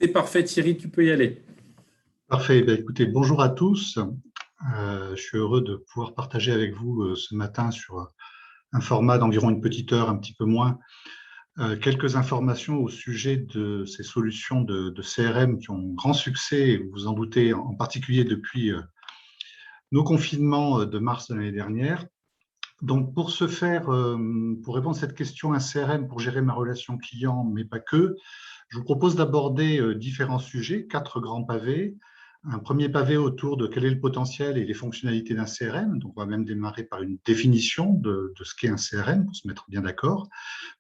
C'est parfait, Thierry, tu peux y aller. Parfait. Écoutez, bonjour à tous. Je suis heureux de pouvoir partager avec vous ce matin sur un format d'environ une petite heure, un petit peu moins, quelques informations au sujet de ces solutions de CRM qui ont grand succès, vous vous en doutez, en particulier depuis nos confinements de mars de l'année dernière. Donc, pour ce faire, pour répondre à cette question, un CRM pour gérer ma relation client, mais pas que, je vous propose d'aborder différents sujets, 4 grands pavés. Un premier pavé autour de quel est le potentiel et les fonctionnalités d'un CRM. Donc, on va même démarrer par une définition de ce qu'est un CRM pour se mettre bien d'accord.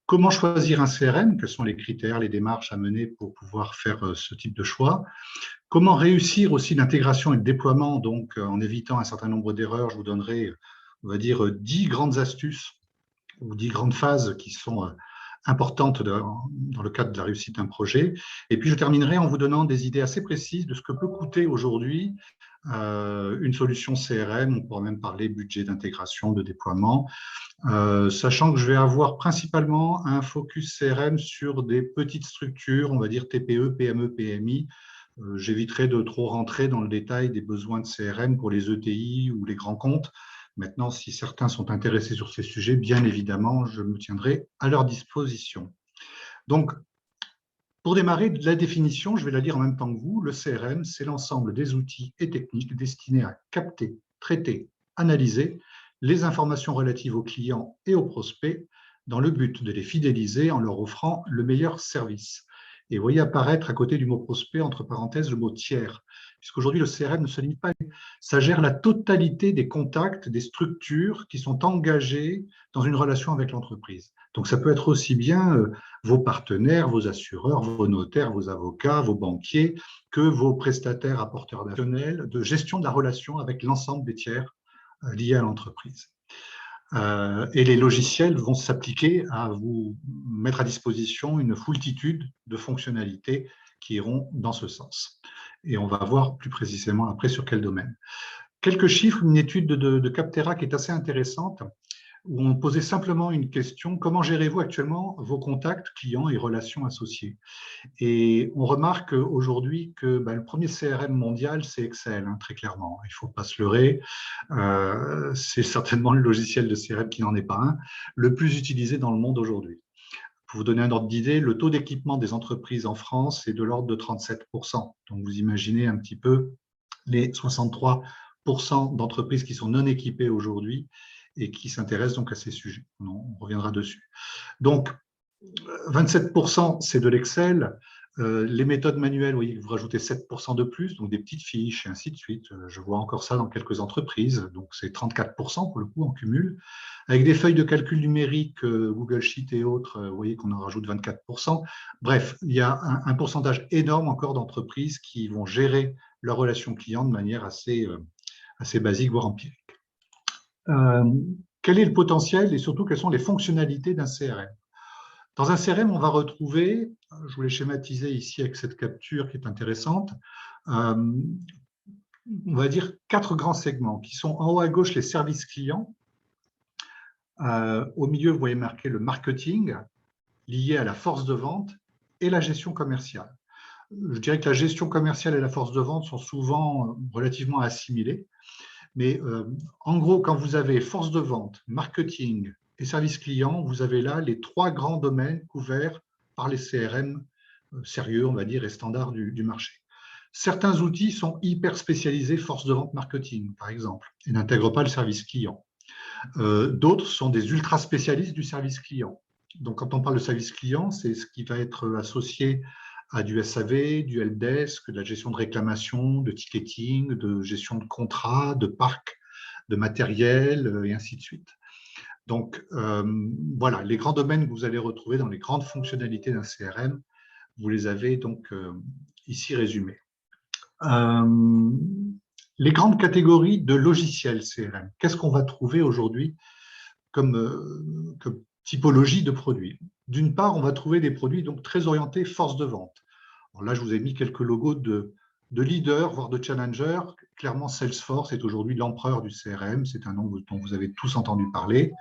Comment choisir un CRM? Quels sont les critères, les démarches à mener pour pouvoir faire ce type de choix? Comment réussir aussi l'intégration et le déploiement, donc en évitant un certain nombre d'erreurs? Je vous donnerai, on va dire, 10 grandes astuces ou 10 grandes phases qui sont importantes dans le cadre de la réussite d'un projet. Et puis, je terminerai en vous donnant des idées assez précises de ce que peut coûter aujourd'hui une solution CRM. On pourra même parler budget d'intégration, de déploiement, sachant que je vais avoir principalement un focus CRM sur des petites structures, on va dire TPE, PME, PMI. J'éviterai de trop rentrer dans le détail des besoins de CRM pour les ETI ou les grands comptes. Maintenant, si certains sont intéressés sur ces sujets, bien évidemment, je me tiendrai à leur disposition. Donc, pour démarrer, la définition, je vais la lire en même temps que vous. Le CRM, c'est l'ensemble des outils et techniques destinés à capter, traiter, analyser les informations relatives aux clients et aux prospects dans le but de les fidéliser en leur offrant le meilleur service. Et vous voyez apparaître à côté du mot prospect, entre parenthèses, le mot tiers, puisqu'aujourd'hui, le CRM ne se limite pas, ça gère la totalité des contacts, des structures qui sont engagées dans une relation avec l'entreprise. Donc, ça peut être aussi bien vos partenaires, vos assureurs, vos notaires, vos avocats, vos banquiers, que vos prestataires apporteurs d'affaires, de gestion de la relation avec l'ensemble des tiers liés à l'entreprise. Et les logiciels vont s'appliquer à vous mettre à disposition une foultitude de fonctionnalités qui iront dans ce sens. Et on va voir plus précisément après sur quel domaine. Quelques chiffres, une étude de Capterra qui est assez intéressante, où on posait simplement une question: comment gérez-vous actuellement vos contacts clients et relations associées? Et on remarque aujourd'hui que le premier CRM mondial, c'est Excel, très clairement. Il ne faut pas se leurrer. C'est certainement le logiciel de CRM qui n'en est pas un, le plus utilisé dans le monde aujourd'hui. Pour vous donner un ordre d'idée, le taux d'équipement des entreprises en France est de l'ordre de 37%. Donc, vous imaginez un petit peu les 63% d'entreprises qui sont non équipées aujourd'hui et qui s'intéressent donc à ces sujets. On reviendra dessus. Donc, 27%, c'est de l'Excel. Les méthodes manuelles, vous voyez que vous rajoutez 7% de plus, donc des petites fiches et ainsi de suite. Je vois encore ça dans quelques entreprises, donc c'est 34% pour le coup en cumul. Avec des feuilles de calcul numérique, Google Sheet et autres, vous voyez qu'on en rajoute 24%. Bref, il y a un pourcentage énorme encore d'entreprises qui vont gérer leur relation client de manière assez basique, voire empirique. Quel est le potentiel et surtout quelles sont les fonctionnalités d'un CRM? Dans un CRM, on va retrouver, je vous l'ai schématisé ici avec cette capture qui est intéressante, on va dire 4 grands segments qui sont en haut à gauche les services clients. Au milieu, vous voyez marqué le marketing lié à la force de vente et la gestion commerciale. Je dirais que la gestion commerciale et la force de vente sont souvent relativement assimilées. Mais en gros, quand vous avez force de vente, marketing et service client, vous avez là les 3 grands domaines couverts par les CRM sérieux, on va dire, et standards du marché. Certains outils sont hyper spécialisés, force de vente marketing, par exemple, et n'intègrent pas le service client. D'autres sont des ultra spécialistes du service client. Donc, quand on parle de service client, c'est ce qui va être associé à du SAV, du helpdesk, de la gestion de réclamation, de ticketing, de gestion de contrats, de parc, de matériel, et ainsi de suite. Donc, voilà, les grands domaines que vous allez retrouver dans les grandes fonctionnalités d'un CRM, vous les avez donc ici résumés. Les grandes catégories de logiciels CRM, qu'est-ce qu'on va trouver aujourd'hui comme typologie de produits? D'une part, on va trouver des produits donc très orientés force de vente. Alors là, je vous ai mis quelques logos de leaders, voire de challengers. Clairement, Salesforce est aujourd'hui l'empereur du CRM. C'est un nom dont vous avez tous entendu parler.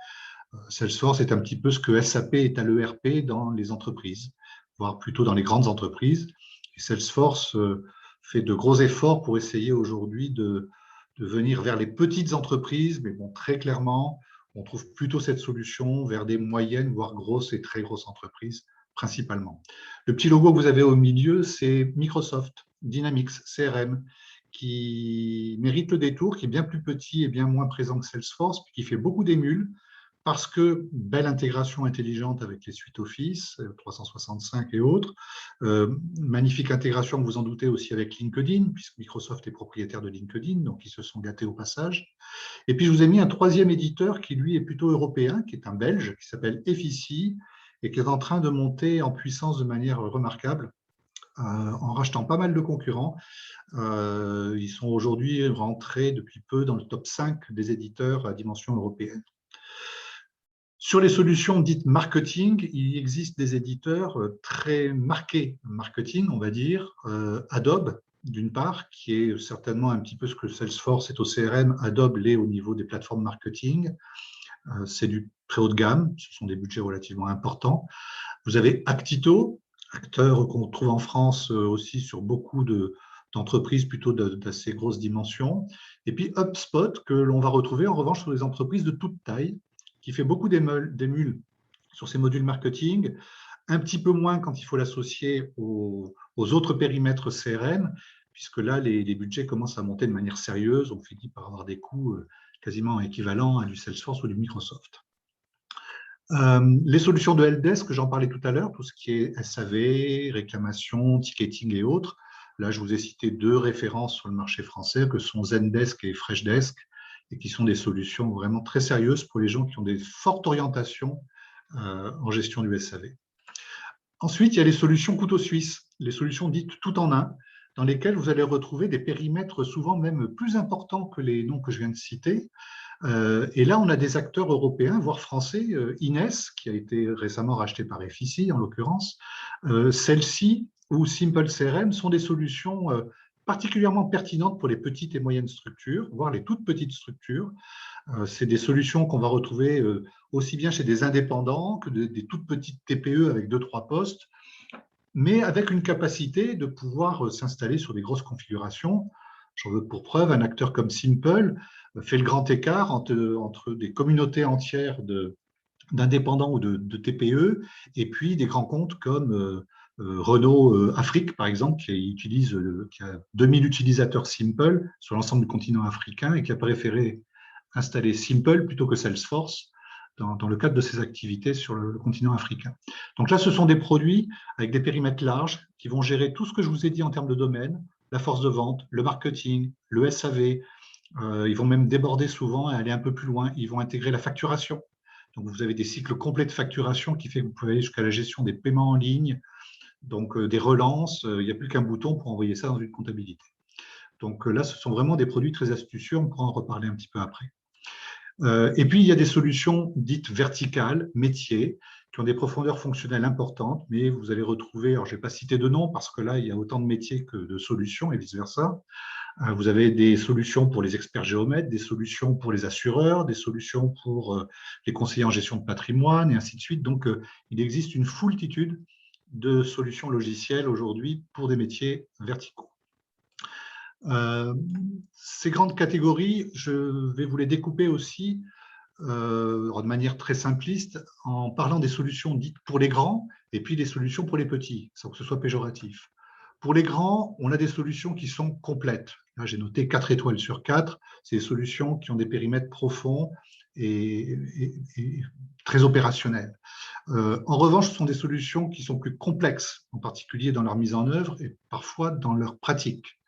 Salesforce est un petit peu ce que SAP est à l'ERP dans les entreprises, voire plutôt dans les grandes entreprises. Salesforce fait de gros efforts pour essayer aujourd'hui de venir vers les petites entreprises, mais bon, très clairement, on trouve plutôt cette solution vers des moyennes, voire grosses et très grosses entreprises, principalement. Le petit logo que vous avez au milieu, c'est Microsoft Dynamics CRM, qui mérite le détour, qui est bien plus petit et bien moins présent que Salesforce, qui fait beaucoup d'émules, parce que belle intégration intelligente avec les suites Office 365 et autres, magnifique intégration, vous en doutez, aussi avec LinkedIn, puisque Microsoft est propriétaire de LinkedIn, donc ils se sont gâtés au passage. Et puis je vous ai mis un troisième éditeur qui lui est plutôt européen, qui est un Belge, qui s'appelle Effici, et qui est en train de monter en puissance de manière remarquable, en rachetant pas mal de concurrents. Ils sont aujourd'hui rentrés depuis peu dans le top 5 des éditeurs à dimension européenne. Sur les solutions dites marketing, il existe des éditeurs très marqués marketing, on va dire. Adobe, d'une part, qui est certainement un petit peu ce que Salesforce est au CRM, Adobe l'est au niveau des plateformes marketing. C'est du très haut de gamme, ce sont des budgets relativement importants. Vous avez Actito, acteur qu'on trouve en France aussi sur beaucoup d'entreprises plutôt d'assez grosses dimensions. Et puis HubSpot, que l'on va retrouver en revanche sur les entreprises de toute taille, qui fait beaucoup d'émules sur ces modules marketing, un petit peu moins quand il faut l'associer aux autres périmètres CRM, puisque là, les budgets commencent à monter de manière sérieuse, on finit par avoir des coûts quasiment équivalents à du Salesforce ou du Microsoft. Les solutions de helpdesk, j'en parlais tout à l'heure, tout ce qui est SAV, réclamation, ticketing et autres. Là, je vous ai cité deux références sur le marché français, que sont Zendesk et Freshdesk, et qui sont des solutions vraiment très sérieuses pour les gens qui ont des fortes orientations en gestion du SAV. Ensuite, il y a les solutions couteau suisse, les solutions dites tout en un, dans lesquelles vous allez retrouver des périmètres souvent même plus importants que les noms que je viens de citer. Et là, on a des acteurs européens, voire français, Ines, qui a été récemment racheté par Effici en l'occurrence. Celle-ci ou Simple CRM sont des solutions particulièrement pertinentes pour les petites et moyennes structures, voire les toutes petites structures. C'est des solutions qu'on va retrouver aussi bien chez des indépendants que des toutes petites TPE avec 2-3 postes, mais avec une capacité de pouvoir s'installer sur des grosses configurations. J'en veux pour preuve, un acteur comme Simple fait le grand écart entre des communautés entières d'indépendants ou de TPE et puis des grands comptes comme Renault Afrique, par exemple, qui a 2000 utilisateurs Simple sur l'ensemble du continent africain et qui a préféré installer Simple plutôt que Salesforce dans le cadre de ses activités sur le continent africain. Donc là, ce sont des produits avec des périmètres larges qui vont gérer tout ce que je vous ai dit en termes de domaine, la force de vente, le marketing, le SAV. Ils vont même déborder souvent et aller un peu plus loin. Ils vont intégrer la facturation. Donc, vous avez des cycles complets de facturation qui fait que vous pouvez aller jusqu'à la gestion des paiements en ligne, donc des relances. Il n'y a plus qu'un bouton pour envoyer ça dans une comptabilité. Donc là, ce sont vraiment des produits très astucieux. On pourra en reparler un petit peu après. Et puis, il y a des solutions dites verticales, métiers, qui ont des profondeurs fonctionnelles importantes, mais vous allez retrouver, alors je ne vais pas citer de nom parce que là, il y a autant de métiers que de solutions et vice-versa. Vous avez des solutions pour les experts géomètres, des solutions pour les assureurs, des solutions pour les conseillers en gestion de patrimoine et ainsi de suite. Donc, il existe une foultitude de solutions logicielles aujourd'hui pour des métiers verticaux. Ces grandes catégories, je vais vous les découper aussi de manière très simpliste en parlant des solutions dites pour les grands et puis des solutions pour les petits, sans que ce soit péjoratif. Pour les grands, on a des solutions qui sont complètes. Là, j'ai noté 4 étoiles sur 4. C'est des solutions qui ont des périmètres profonds et très opérationnels. En revanche, ce sont des solutions qui sont plus complexes, en particulier dans leur mise en œuvre et parfois dans leur pratique.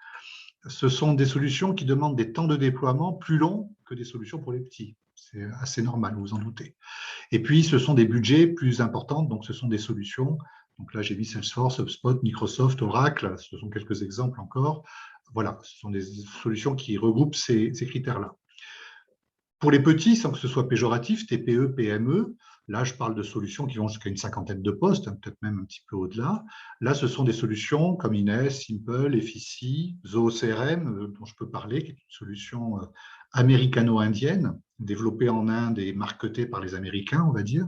Ce sont des solutions qui demandent des temps de déploiement plus longs que des solutions pour les petits. C'est assez normal, vous vous en doutez. Et puis, ce sont des budgets plus importants, donc ce sont des solutions. Donc là, j'ai mis Salesforce, HubSpot, Microsoft, Oracle, ce sont quelques exemples encore. Voilà, ce sont des solutions qui regroupent ces critères-là. Pour les petits, sans que ce soit péjoratif, TPE, PME, là, je parle de solutions qui vont jusqu'à une cinquantaine de postes, peut-être même un petit peu au-delà. Là, ce sont des solutions comme Ines, Simple, Effici, ZooCRM, dont je peux parler, qui est une solution américano-indienne, développée en Inde et marketée par les Américains, on va dire.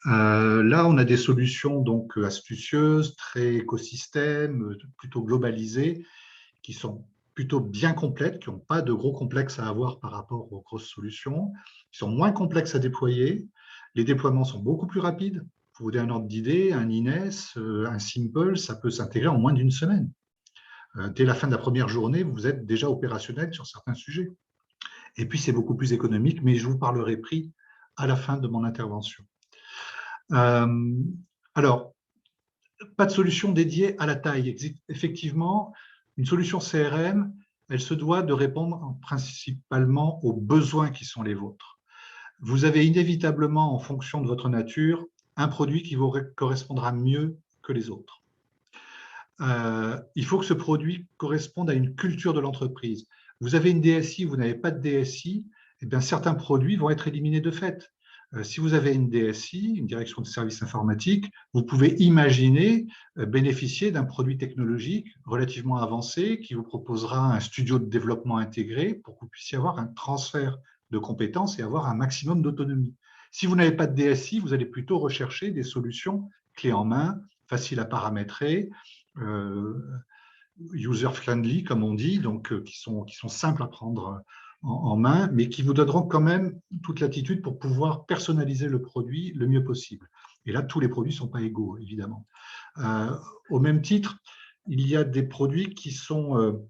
Là, on a des solutions donc astucieuses, très écosystèmes, plutôt globalisées, qui sont plutôt bien complètes, qui n'ont pas de gros complexes à avoir par rapport aux grosses solutions, qui sont moins complexes à déployer. Les déploiements sont beaucoup plus rapides. Pour vous donner un ordre d'idée, un Ines, un Simple, ça peut s'intégrer en moins d'une semaine. Dès la fin de la première journée, vous êtes déjà opérationnel sur certains sujets. Et puis, c'est beaucoup plus économique, mais je vous parlerai prix à la fin de mon intervention. Alors, pas de solution dédiée à la taille. Effectivement, une solution CRM, elle se doit de répondre principalement aux besoins qui sont les vôtres. Vous avez inévitablement, en fonction de votre nature, un produit qui vous correspondra mieux que les autres. Il faut que ce produit corresponde à une culture de l'entreprise. Vous avez une DSI, vous n'avez pas de DSI, eh bien, certains produits vont être éliminés de fait. Si vous avez une DSI, une direction de services informatiques, vous pouvez imaginer bénéficier d'un produit technologique relativement avancé qui vous proposera un studio de développement intégré pour que vous puissiez avoir un transfert de compétences et avoir un maximum d'autonomie. Si vous n'avez pas de DSI, vous allez plutôt rechercher des solutions clés en main, faciles à paramétrer, user-friendly, comme on dit, donc qui sont simples à prendre en main, mais qui vous donneront quand même toute l'attitude pour pouvoir personnaliser le produit le mieux possible. Et là, tous les produits ne sont pas égaux, évidemment. Au même titre, il y a des produits qui sont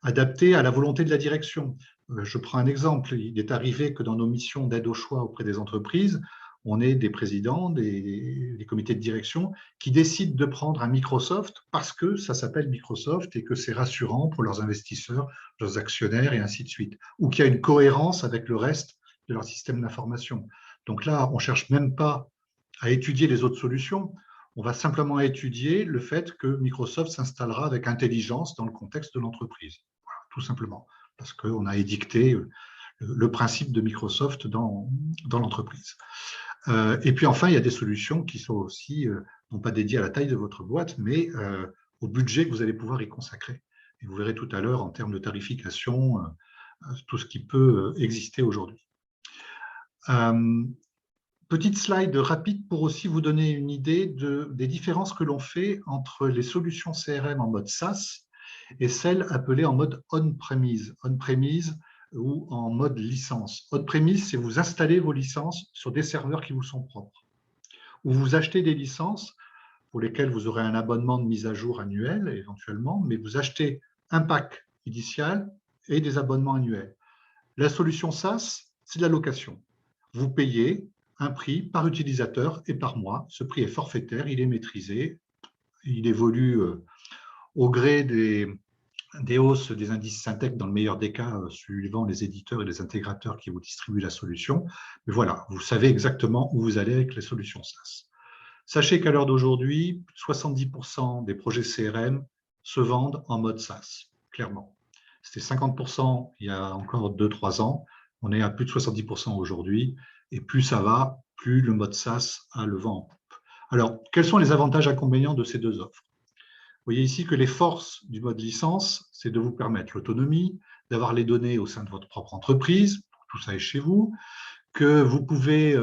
adaptés à la volonté de la direction. Je prends un exemple. Il est arrivé que dans nos missions d'aide au choix auprès des entreprises, on ait des présidents, des comités de direction qui décident de prendre un Microsoft parce que ça s'appelle Microsoft et que c'est rassurant pour leurs investisseurs, leurs actionnaires et ainsi de suite, ou qu'il y a une cohérence avec le reste de leur système d'information. Donc là, on ne cherche même pas à étudier les autres solutions, on va simplement étudier le fait que Microsoft s'installera avec intelligence dans le contexte de l'entreprise, voilà, tout simplement, parce qu'on a édicté le principe de Microsoft dans l'entreprise. Et puis enfin, il y a des solutions qui sont aussi, non pas dédiées à la taille de votre boîte, mais au budget que vous allez pouvoir y consacrer. Et vous verrez tout à l'heure, en termes de tarification, tout ce qui peut exister aujourd'hui. Petite slide rapide pour aussi vous donner une idée des différences que l'on fait entre les solutions CRM en mode SaaS et celles appelées en mode on-premise. On-premise ou en mode licence. On-premise, c'est vous installez vos licences sur des serveurs qui vous sont propres. Ou vous achetez des licences pour lesquelles vous aurez un abonnement de mise à jour annuel éventuellement, mais vous achetez un pack initial et des abonnements annuels. La solution SaaS, c'est de la location. Vous payez un prix par utilisateur et par mois. Ce prix est forfaitaire, il est maîtrisé, il évolue au gré des hausses des indices Syntec, dans le meilleur des cas, suivant les éditeurs et les intégrateurs qui vous distribuent la solution. Mais voilà, vous savez exactement où vous allez avec les solutions SaaS. Sachez qu'à l'heure d'aujourd'hui, 70% des projets CRM se vendent en mode SaaS, clairement. C'était 50% il y a encore 2-3 ans. On est à plus de 70% aujourd'hui. Et plus ça va, plus le mode SaaS a le vent en poupe. Alors, quels sont les avantages et inconvénients de ces deux offres? Vous voyez ici que les forces du mode licence, c'est de vous permettre l'autonomie, d'avoir les données au sein de votre propre entreprise, tout ça est chez vous, que vous pouvez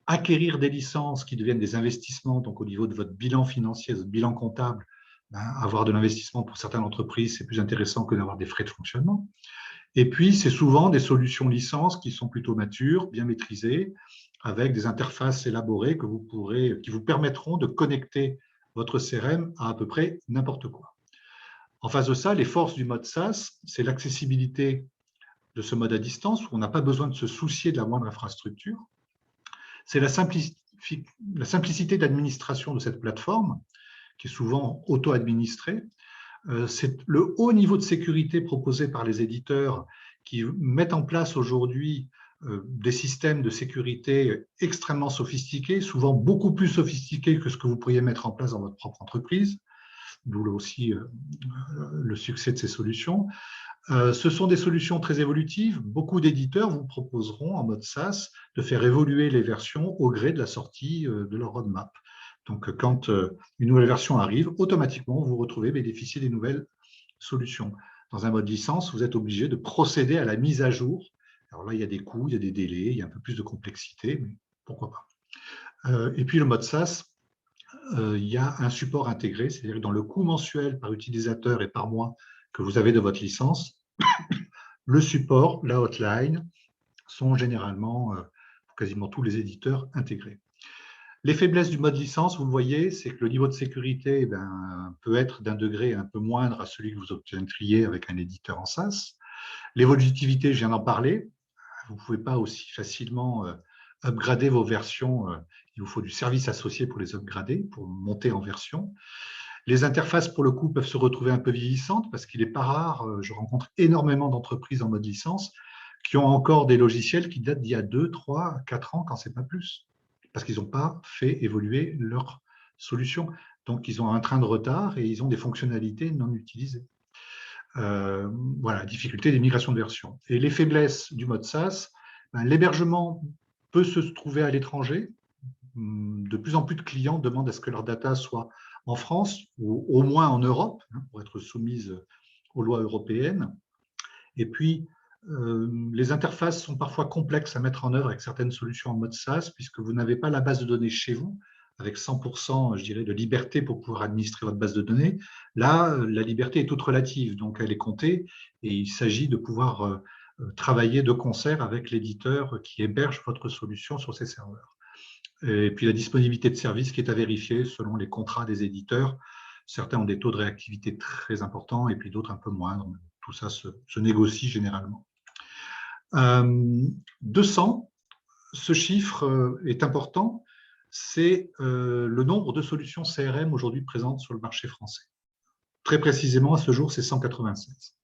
acquérir des licences qui deviennent des investissements, donc au niveau de votre bilan financier, de votre bilan comptable, avoir de l'investissement pour certaines entreprises, c'est plus intéressant que d'avoir des frais de fonctionnement. Et puis, c'est souvent des solutions licences qui sont plutôt matures, bien maîtrisées, avec des interfaces élaborées qui vous permettront de connecter votre CRM à peu près n'importe quoi. En face de ça, les forces du mode SaaS, c'est l'accessibilité de ce mode à distance, où on n'a pas besoin de se soucier de la moindre infrastructure. C'est la simplicité d'administration de cette plateforme, qui est souvent auto-administrée. C'est le haut niveau de sécurité proposé par les éditeurs qui mettent en place aujourd'hui des systèmes de sécurité extrêmement sophistiqués, souvent beaucoup plus sophistiqués que ce que vous pourriez mettre en place dans votre propre entreprise, d'où aussi le succès de ces solutions. Ce sont des solutions très évolutives. Beaucoup d'éditeurs vous proposeront en mode SaaS de faire évoluer les versions au gré de la sortie de leur roadmap. Donc, quand une nouvelle version arrive, automatiquement, vous vous retrouvez bénéficier des nouvelles solutions. Dans un mode licence, vous êtes obligé de procéder à la mise à jour. Alors là, il y a des coûts, il y a des délais, il y a un peu plus de complexité, mais pourquoi pas. Et puis le mode SaaS, il y a un support intégré, c'est-à-dire que dans le coût mensuel par utilisateur et par mois que vous avez de votre licence, le support, la hotline sont généralement, pour quasiment tous les éditeurs, intégrés. Les faiblesses du mode licence, vous le voyez, c'est que le niveau de sécurité peut être d'un degré un peu moindre à celui que vous obtiendriez avec un éditeur en SaaS. L'évolutivité, je viens d'en parler. Vous ne pouvez pas aussi facilement upgrader vos versions. Il vous faut du service associé pour les upgrader, pour monter en version. Les interfaces, pour le coup, peuvent se retrouver un peu vieillissantes parce qu'il n'est pas rare, je rencontre énormément d'entreprises en mode licence qui ont encore des logiciels qui datent d'il y a 2, 3, 4 ans, quand ce n'est pas plus, parce qu'ils n'ont pas fait évoluer leur solution. Donc, ils ont un train de retard et ils ont des fonctionnalités non utilisées. Voilà, difficulté des migrations de version. Et les faiblesses du mode SaaS, l'hébergement peut se trouver à l'étranger. De plus en plus de clients demandent à ce que leur data soit en France ou au moins en Europe, pour être soumise aux lois européennes. Et puis, les interfaces sont parfois complexes à mettre en œuvre avec certaines solutions en mode SaaS, puisque vous n'avez pas la base de données chez vous, avec 100%, je dirais, de liberté pour pouvoir administrer votre base de données. Là, la liberté est toute relative, donc elle est comptée, et il s'agit de pouvoir travailler de concert avec l'éditeur qui héberge votre solution sur ses serveurs. Et puis la disponibilité de services qui est à vérifier selon les contrats des éditeurs. Certains ont des taux de réactivité très importants et puis d'autres un peu moindres. Tout ça se négocie généralement. 200, ce chiffre est important, c'est le nombre de solutions CRM aujourd'hui présentes sur le marché français. Très précisément, à ce jour, c'est 196.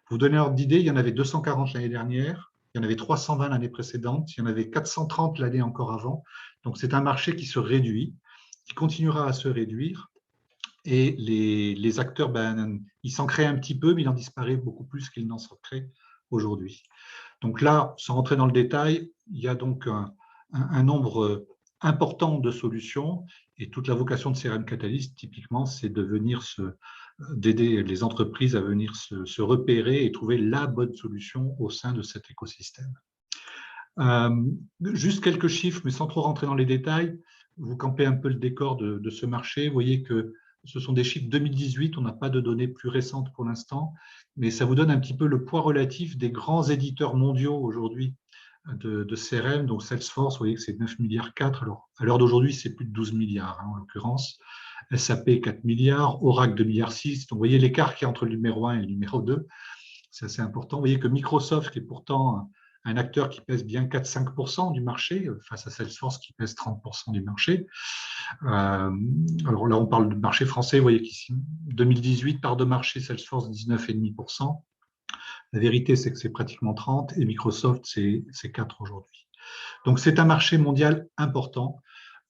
Pour vous donner un ordre d'idée, il y en avait 240 l'année dernière, il y en avait 320 l'année précédente, il y en avait 430 l'année encore avant. Donc, c'est un marché qui se réduit, qui continuera à se réduire. Et les acteurs, ils s'en créent un petit peu, mais il en disparaît beaucoup plus qu'il n'en s'en crée aujourd'hui. Donc là, sans rentrer dans le détail, il y a donc un nombre important de solutions et toute la vocation de CRM Catalyst, typiquement, c'est de venir d'aider les entreprises à venir se repérer et trouver la bonne solution au sein de cet écosystème. Juste quelques chiffres, mais sans trop rentrer dans les détails. Vous campez un peu le décor de ce marché. Vous voyez que ce sont des chiffres 2018, on n'a pas de données plus récentes pour l'instant, mais ça vous donne un petit peu le poids relatif des grands éditeurs mondiaux aujourd'hui de CRM. Donc Salesforce, vous voyez que c'est 9,4 milliards. Alors, à l'heure d'aujourd'hui, c'est plus de 12 milliards en l'occurrence. SAP, 4 milliards. Oracle, 2,6 milliards. Donc, vous voyez l'écart qu'il y a entre le numéro 1 et le numéro 2. C'est assez important. Vous voyez que Microsoft, qui est pourtant un acteur qui pèse bien 4-5% du marché, face à Salesforce qui pèse 30% du marché. Alors là, on parle de marché français. Vous voyez qu'ici, 2018, part de marché, Salesforce, 19,5%. La vérité, c'est que c'est pratiquement 30% et Microsoft, c'est 4% aujourd'hui. Donc, c'est un marché mondial important.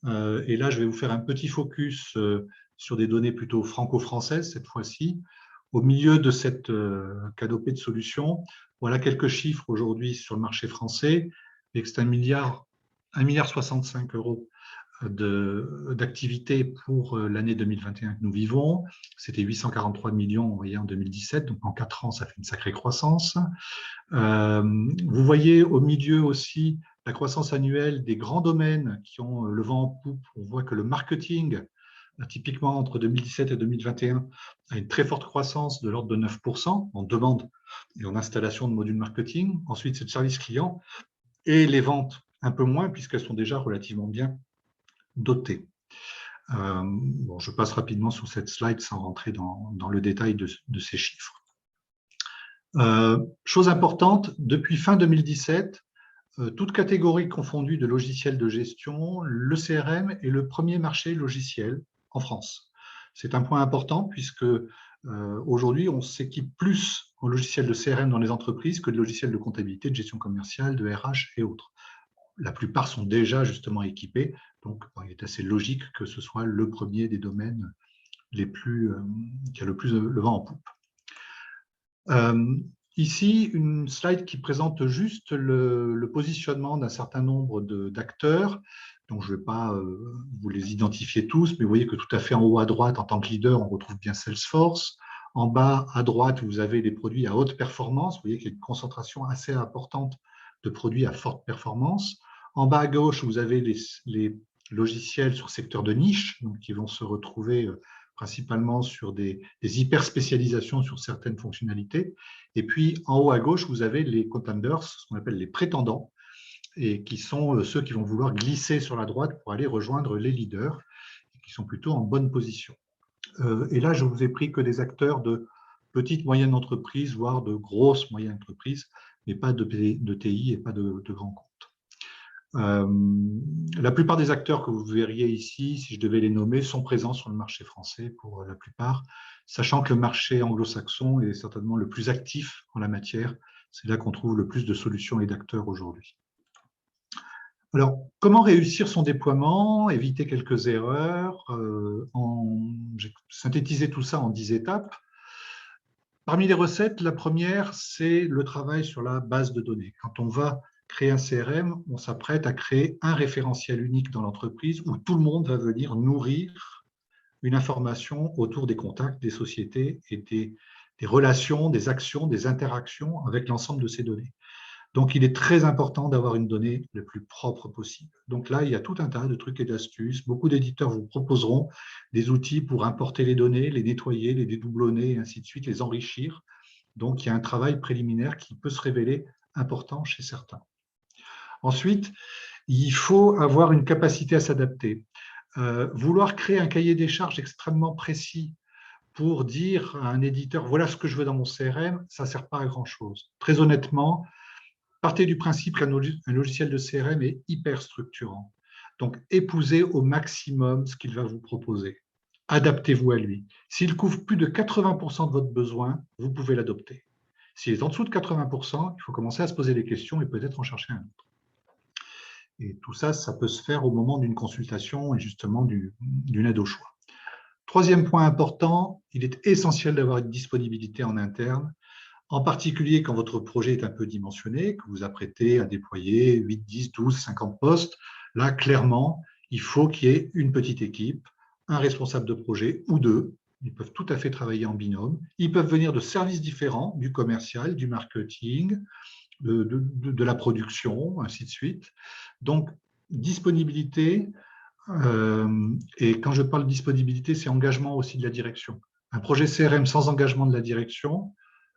Et là, je vais vous faire un petit focus sur des données plutôt franco-françaises cette fois-ci. Au milieu de cette canopée de solutions, voilà quelques chiffres aujourd'hui sur le marché français. C'est 1,65 milliard d'activité pour l'année 2021 que nous vivons. C'était 843 millions en 2017, donc en 4 ans, ça fait une sacrée croissance. Vous voyez au milieu aussi la croissance annuelle des grands domaines qui ont le vent en poupe. On voit que le marketing, typiquement entre 2017 et 2021, a une très forte croissance de l'ordre de 9% en demande et en installation de modules marketing. Ensuite, c'est le service client et les ventes un peu moins puisqu'elles sont déjà relativement bien dotées. Bon, je passe rapidement sur cette slide sans rentrer dans le détail de ces chiffres. Chose importante, depuis fin 2017, toute catégorie confondue de logiciels de gestion, le CRM est le premier marché logiciel en France. C'est un point important puisque aujourd'hui, on s'équipe plus en logiciels de CRM dans les entreprises que de logiciels de comptabilité, de gestion commerciale, de RH et autres. La plupart sont déjà justement équipés, donc il est assez logique que ce soit le premier des domaines qui a le plus le vent en poupe. Ici, une slide qui présente juste le positionnement d'un certain nombre d'acteurs. Donc, je ne vais pas vous les identifier tous, mais vous voyez que tout à fait en haut à droite, en tant que leader, on retrouve bien Salesforce. En bas à droite, vous avez les produits à haute performance. Vous voyez qu'il y a une concentration assez importante de produits à forte performance. En bas à gauche, vous avez les logiciels sur secteur de niche, donc qui vont se retrouver principalement sur des hyper spécialisations sur certaines fonctionnalités. Et puis, en haut à gauche, vous avez les contenders, ce qu'on appelle les prétendants, et qui sont ceux qui vont vouloir glisser sur la droite pour aller rejoindre les leaders, et qui sont plutôt en bonne position. Et là, je vous ai pris que des acteurs de petites, moyennes entreprises, voire de grosses, moyennes entreprises, mais pas de TI et pas de grands comptes. La plupart des acteurs que vous verriez ici, si je devais les nommer, sont présents sur le marché français pour la plupart, sachant que le marché anglo-saxon est certainement le plus actif en la matière. C'est là qu'on trouve le plus de solutions et d'acteurs aujourd'hui. Alors, comment réussir son déploiement, éviter quelques erreurs j'ai synthétisé tout ça en 10 étapes. Parmi les recettes, la première, c'est le travail sur la base de données. Quand on va créer un CRM, on s'apprête à créer un référentiel unique dans l'entreprise où tout le monde va venir nourrir une information autour des contacts, des sociétés et des relations, des actions, des interactions avec l'ensemble de ces données. Donc, il est très important d'avoir une donnée le plus propre possible. Donc là, il y a tout un tas de trucs et d'astuces. Beaucoup d'éditeurs vous proposeront des outils pour importer les données, les nettoyer, les dédoublonner, et ainsi de suite, les enrichir. Donc, il y a un travail préliminaire qui peut se révéler important chez certains. Ensuite, il faut avoir une capacité à s'adapter. Vouloir créer un cahier des charges extrêmement précis pour dire à un éditeur « voilà ce que je veux dans mon CRM », ça ne sert pas à grand-chose. Très honnêtement, partez du principe qu'un logiciel de CRM est hyper structurant. Donc, épousez au maximum ce qu'il va vous proposer. Adaptez-vous à lui. S'il couvre plus de 80% de votre besoin, vous pouvez l'adopter. S'il est en dessous de 80%, il faut commencer à se poser des questions et peut-être en chercher un autre. Et tout ça, ça peut se faire au moment d'une consultation et justement d'une aide au choix. Troisième point important, il est essentiel d'avoir une disponibilité en interne, en particulier quand votre projet est un peu dimensionné, que vous vous apprêtez à déployer 8, 10, 12, 50 postes. Là, clairement, il faut qu'il y ait une petite équipe, un responsable de projet ou deux. Ils peuvent tout à fait travailler en binôme. Ils peuvent venir de services différents, du commercial, du marketing, de la production, ainsi de suite. Donc, disponibilité, et quand je parle de disponibilité, c'est engagement aussi de la direction. Un projet CRM sans engagement de la direction,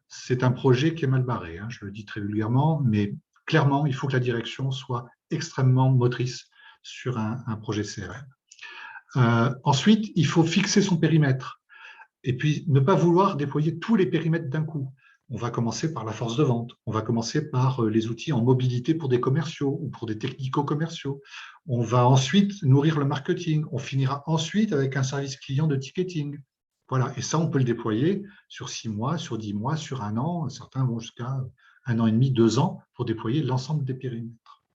c'est un projet qui est mal barré, hein, je le dis très vulgairement, mais clairement, il faut que la direction soit extrêmement motrice sur un projet CRM. Ensuite, il faut fixer son périmètre et puis ne pas vouloir déployer tous les périmètres d'un coup. On va commencer par la force de vente, on va commencer par les outils en mobilité pour des commerciaux ou pour des technico-commerciaux. On va ensuite nourrir le marketing, on finira ensuite avec un service client de ticketing. Voilà, et ça, on peut le déployer sur 6 mois, sur 10 mois, sur 1 an. Certains vont jusqu'à 1 an et demi, 2 ans pour déployer l'ensemble des périmètres.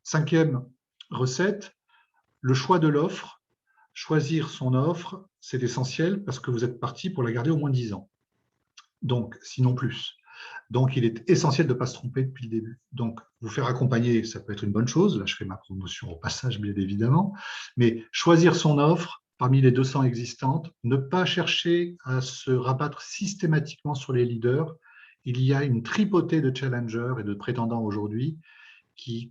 Cinquième recette, le choix de l'offre. Choisir son offre, c'est essentiel parce que vous êtes parti pour la garder au moins 10 ans. Donc, sinon plus. Donc, il est essentiel de ne pas se tromper depuis le début. Donc, vous faire accompagner, ça peut être une bonne chose. Là, je fais ma promotion au passage, bien évidemment. Mais choisir son offre parmi les 200 existantes, ne pas chercher à se rabattre systématiquement sur les leaders. Il y a une tripotée de challengers et de prétendants aujourd'hui qui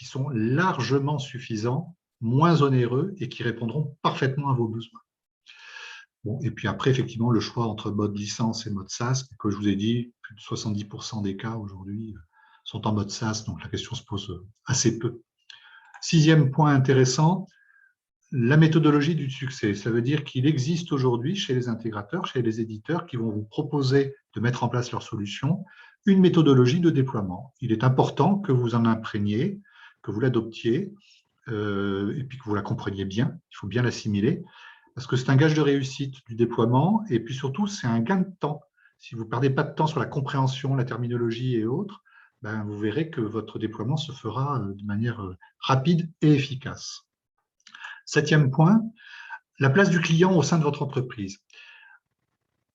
sont largement suffisants, moins onéreux et qui répondront parfaitement à vos besoins. Bon, et puis après, effectivement, le choix entre mode licence et mode SaaS, que je vous ai dit, plus de 70% des cas aujourd'hui sont en mode SaaS, donc la question se pose assez peu. Sixième point intéressant, la méthodologie du succès. Ça veut dire qu'il existe aujourd'hui chez les intégrateurs, chez les éditeurs qui vont vous proposer de mettre en place leur solution, une méthodologie de déploiement. Il est important que vous en imprégniez, que vous l'adoptiez et puis que vous la compreniez bien. Il faut bien l'assimiler parce que c'est un gage de réussite du déploiement et puis surtout, c'est un gain de temps. Si vous ne perdez pas de temps sur la compréhension, la terminologie et autres, ben, vous verrez que votre déploiement se fera de manière rapide et efficace. Septième point, la place du client au sein de votre entreprise.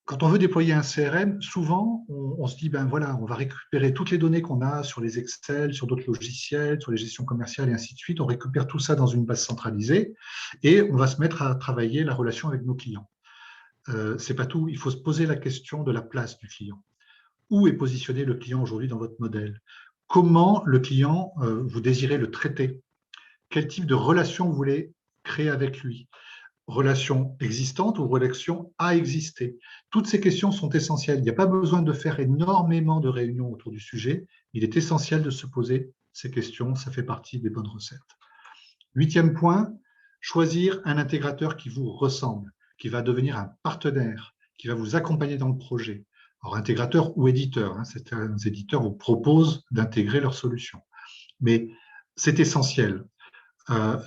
Quand on veut déployer un CRM, souvent, on se dit, ben voilà, on va récupérer toutes les données qu'on a sur les Excel, sur d'autres logiciels, sur les gestions commerciales et ainsi de suite. On récupère tout ça dans une base centralisée et on va se mettre à travailler la relation avec nos clients. Ce n'est pas tout. Il faut se poser la question de la place du client. Où est positionné le client aujourd'hui dans votre modèle ? comment le client, vous désirez le traiter, quel type de relation vous voulez créer avec lui, relation existante ou relation à exister. Toutes ces questions sont essentielles. Il n'y a pas besoin de faire énormément de réunions autour du sujet. Il est essentiel de se poser ces questions. Ça fait partie des bonnes recettes. 8e point, choisir un intégrateur qui vous ressemble, qui va devenir un partenaire, qui va vous accompagner dans le projet. Alors, intégrateur ou éditeur, certains éditeurs vous proposent d'intégrer leur solution. Mais c'est essentiel.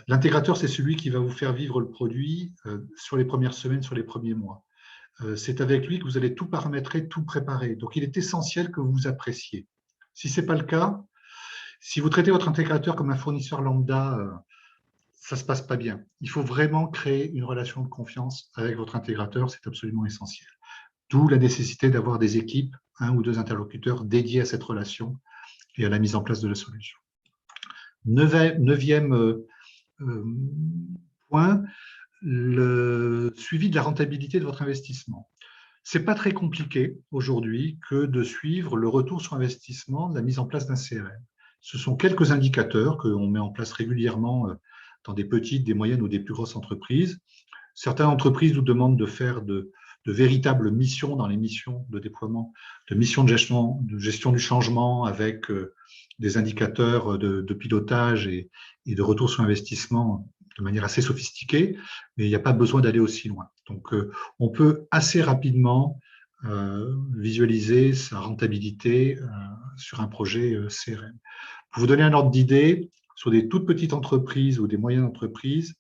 L'intégrateur, c'est celui qui va vous faire vivre le produit sur les premières semaines, sur les premiers mois. C'est avec lui que vous allez tout paramétrer, tout préparer. Donc, il est essentiel que vous vous appréciez. Si ce n'est pas le cas, si vous traitez votre intégrateur comme un fournisseur lambda, ça ne se passe pas bien. Il faut vraiment créer une relation de confiance avec votre intégrateur, c'est absolument essentiel. D'où la nécessité d'avoir des équipes, 1 ou 2 interlocuteurs dédiés à cette relation et à la mise en place de la solution. 9e point, le suivi de la rentabilité de votre investissement. Ce n'est pas très compliqué aujourd'hui que de suivre le retour sur investissement de la mise en place d'un CRM. Ce sont quelques indicateurs qu'on met en place régulièrement dans des petites, des moyennes ou des plus grosses entreprises. Certaines entreprises nous demandent de faire de véritables missions dans les missions de déploiement, de missions de gestion du changement avec des indicateurs de pilotage et de retour sur investissement de manière assez sophistiquée, mais il n'y a pas besoin d'aller aussi loin. Donc, on peut assez rapidement visualiser sa rentabilité sur un projet CRM. Pour vous donner un ordre d'idée, sur des toutes petites entreprises ou des moyennes entreprises,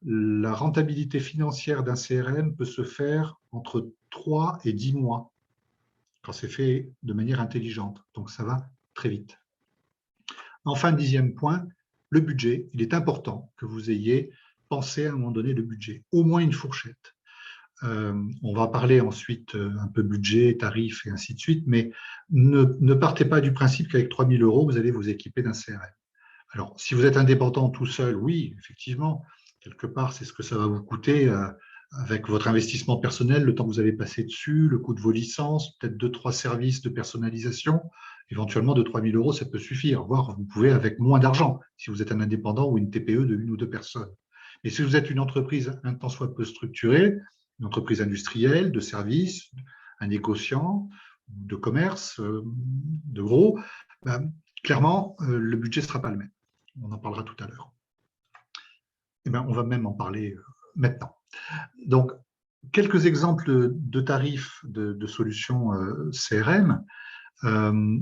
la rentabilité financière d'un CRM peut se faire entre 3 et 10 mois quand c'est fait de manière intelligente. Donc, ça va très vite. Enfin, 10e point, le budget. Il est important que vous ayez pensé à un moment donné le budget, au moins une fourchette. On va parler ensuite un peu budget, tarifs et ainsi de suite, mais ne partez pas du principe qu'avec 3 000 €, vous allez vous équiper d'un CRM. Alors, si vous êtes indépendant tout seul, oui, effectivement, quelque part, c'est ce que ça va vous coûter avec votre investissement personnel, le temps que vous allez passer dessus, le coût de vos licences, peut-être 2-3 services de personnalisation, éventuellement de 3 000 €, ça peut suffire, voire vous pouvez avec moins d'argent, si vous êtes un indépendant ou une TPE de 1 ou 2 personnes. Mais si vous êtes une entreprise un tant soit peu structurée, une entreprise industrielle, de services, un négociant, de commerce, de gros, ben, clairement, le budget ne sera pas le même. On en parlera tout à l'heure. Eh bien, on va même en parler maintenant. Donc, quelques exemples de tarifs de solutions CRM.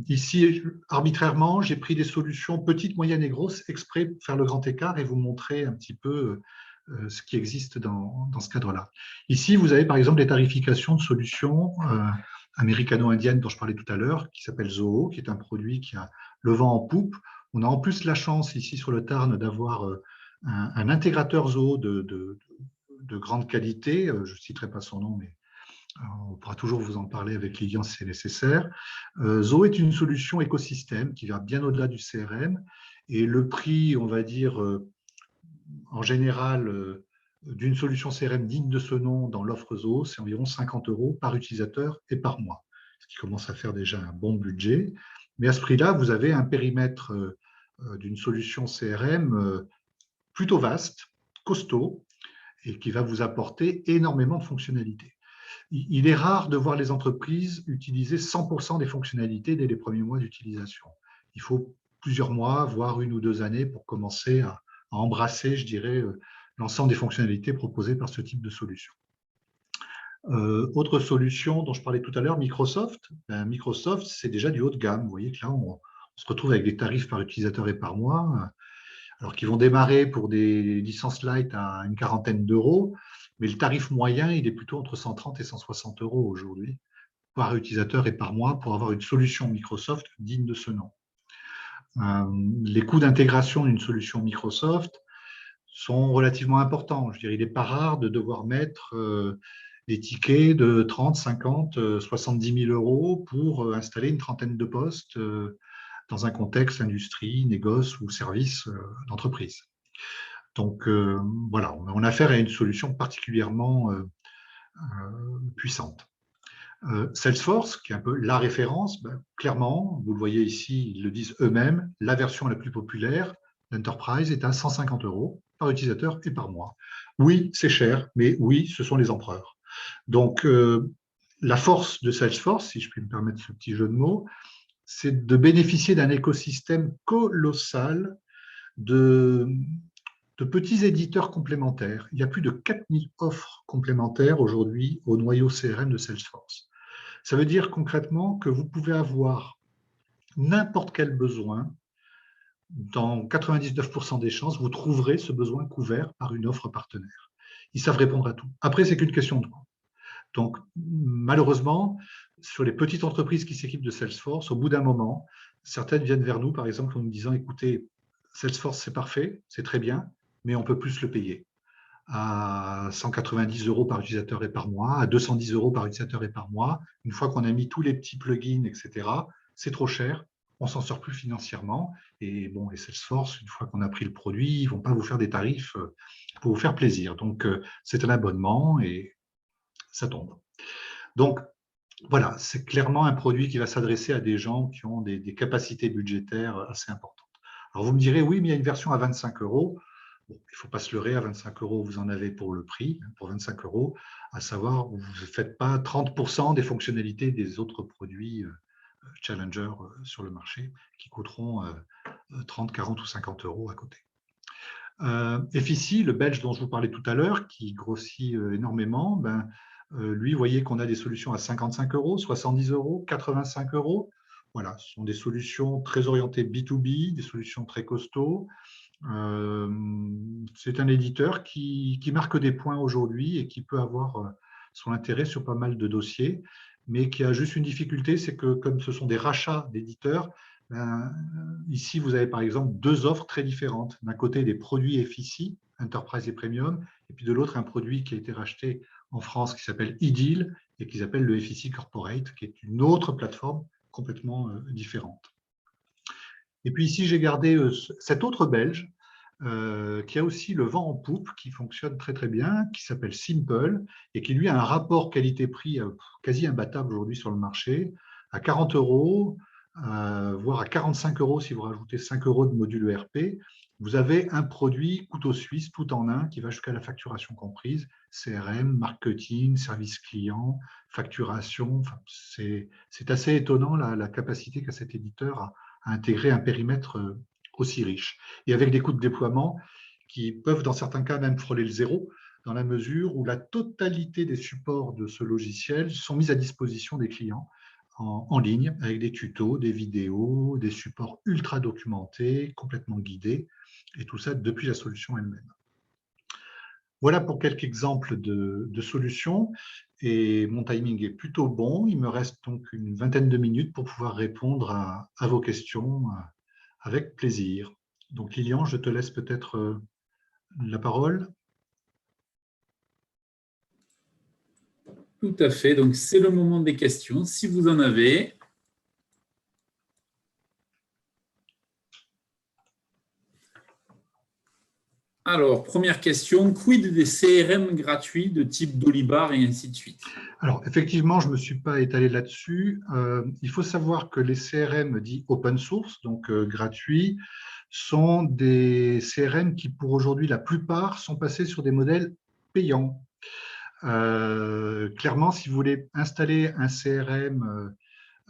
Ici, arbitrairement, j'ai pris des solutions petites, moyennes et grosses, exprès pour faire le grand écart et vous montrer un petit peu ce qui existe dans ce cadre-là. Ici, vous avez par exemple des tarifications de solutions américano-indiennes dont je parlais tout à l'heure, qui s'appelle Zoho, qui est un produit qui a le vent en poupe. On a en plus la chance ici sur le Tarn d'avoir un intégrateur Zoho de grande qualité. Je ne citerai pas son nom, mais on pourra toujours vous en parler avec Lilian si c'est nécessaire. Zoho est une solution écosystème qui va bien au-delà du CRM et le prix, on va dire, en général, d'une solution CRM digne de ce nom dans l'offre Zoho, c'est environ 50 € par utilisateur et par mois, ce qui commence à faire déjà un bon budget. Mais à ce prix-là, vous avez un périmètre d'une solution CRM plutôt vaste, costaud, et qui va vous apporter énormément de fonctionnalités. Il est rare de voir les entreprises utiliser 100% des fonctionnalités dès les premiers mois d'utilisation. Il faut plusieurs mois, voire 1 ou 2 années pour commencer à embrasser, je dirais, l'ensemble des fonctionnalités proposées par ce type de solution. Autre solution dont je parlais tout à l'heure, Microsoft. Microsoft, c'est déjà du haut de gamme. Vous voyez que là, on se retrouve avec des tarifs par utilisateur et par mois, alors qui vont démarrer pour des licences light à une quarantaine d'euros, mais le tarif moyen, il est plutôt entre 130 et 160 € aujourd'hui par utilisateur et par mois pour avoir une solution Microsoft digne de ce nom. Les coûts d'intégration d'une solution Microsoft sont relativement importants. Je dirais, il n'est pas rare de devoir mettre des tickets de 30, 50, 70 000 € pour installer une trentaine de postes dans un contexte industrie, négoce ou service d'entreprise. Donc, voilà, on a affaire à une solution particulièrement puissante. Salesforce, qui est un peu la référence, ben, clairement, vous le voyez ici, ils le disent eux-mêmes, la version la plus populaire, l'Enterprise, est à 150 € par utilisateur et par mois. Oui, c'est cher, mais oui, ce sont les empereurs. Donc, la force de Salesforce, si je puis me permettre ce petit jeu de mots, c'est de bénéficier d'un écosystème colossal de, de petits éditeurs complémentaires. Il y a plus de 4000 offres complémentaires aujourd'hui au noyau CRM de Salesforce. Ça veut dire concrètement que vous pouvez avoir n'importe quel besoin. Dans 99% des chances, vous trouverez ce besoin couvert par une offre partenaire. Ils savent répondre à tout. Après, c'est qu'une question de coût. Donc, malheureusement, sur les petites entreprises qui s'équipent de Salesforce, au bout d'un moment, certaines viennent vers nous, par exemple, en nous disant, écoutez, Salesforce, c'est parfait, c'est très bien, mais on peut plus le payer à 190 € par utilisateur et par mois, à 210 € par utilisateur et par mois. Une fois qu'on a mis tous les petits plugins, etc., c'est trop cher, on s'en sort plus financièrement. Et bon, les Salesforce, une fois qu'on a pris le produit, ils ne vont pas vous faire des tarifs pour vous faire plaisir. Donc, c'est un abonnement et ça tombe. Donc, voilà, c'est clairement un produit qui va s'adresser à des gens qui ont des capacités budgétaires assez importantes. Alors, vous me direz, oui, mais il y a une version à 25 €. Bon, il ne faut pas se leurrer, à 25 €, vous en avez pour le prix, pour 25 €, à savoir, vous ne faites pas 30% des fonctionnalités des autres produits Challenger sur le marché, qui coûteront 30, 40 ou 50 € à côté. FICI, le belge dont je vous parlais tout à l'heure, qui grossit énormément, ben, lui, vous voyez qu'on a des solutions à 55 €, 70 €, 85 €. Voilà, ce sont des solutions très orientées B2B, des solutions très costauds. C'est un éditeur qui marque des points aujourd'hui et qui peut avoir son intérêt sur pas mal de dossiers, mais qui a juste une difficulté, c'est que comme ce sont des rachats d'éditeurs, ben, ici vous avez par exemple deux offres très différentes. D'un côté des produits FICI, Enterprise et Premium, et puis de l'autre un produit qui a été racheté en France qui s'appelle iDeal et qui s'appelle le FICI Corporate, qui est une autre plateforme complètement différente. Et puis ici, j'ai gardé cet autre Belge qui a aussi le vent en poupe, qui fonctionne très très bien, qui s'appelle Simple et qui lui a un rapport qualité-prix quasi imbattable aujourd'hui sur le marché, à 40 €, voire à 45 € si vous rajoutez 5 € de module ERP. Vous avez un produit couteau suisse tout en un qui va jusqu'à la facturation comprise, CRM, marketing, service client, facturation. Enfin, c'est assez étonnant la capacité qu'a cet éditeur à intégrer un périmètre aussi riche. Et avec des coûts de déploiement qui peuvent, dans certains cas, même frôler le zéro, dans la mesure où la totalité des supports de ce logiciel sont mis à disposition des clients en ligne, avec des tutos, des vidéos, des supports ultra documentés, complètement guidés, et tout ça depuis la solution elle-même. Voilà pour quelques exemples de solutions. Et mon timing est plutôt bon. Il me reste donc une vingtaine de minutes pour pouvoir répondre à vos questions avec plaisir. Donc Lilian, je te laisse peut-être la parole. Tout à fait. Donc, c'est le moment des questions, si vous en avez. Alors, première question, quid des CRM gratuits de type Dolibar et ainsi de suite? Alors, effectivement, je ne me suis pas étalé là-dessus. Il faut savoir que les CRM dits open source, donc gratuits, sont des CRM qui, pour aujourd'hui, la plupart sont passés sur des modèles payants. Clairement, si vous voulez installer un CRM,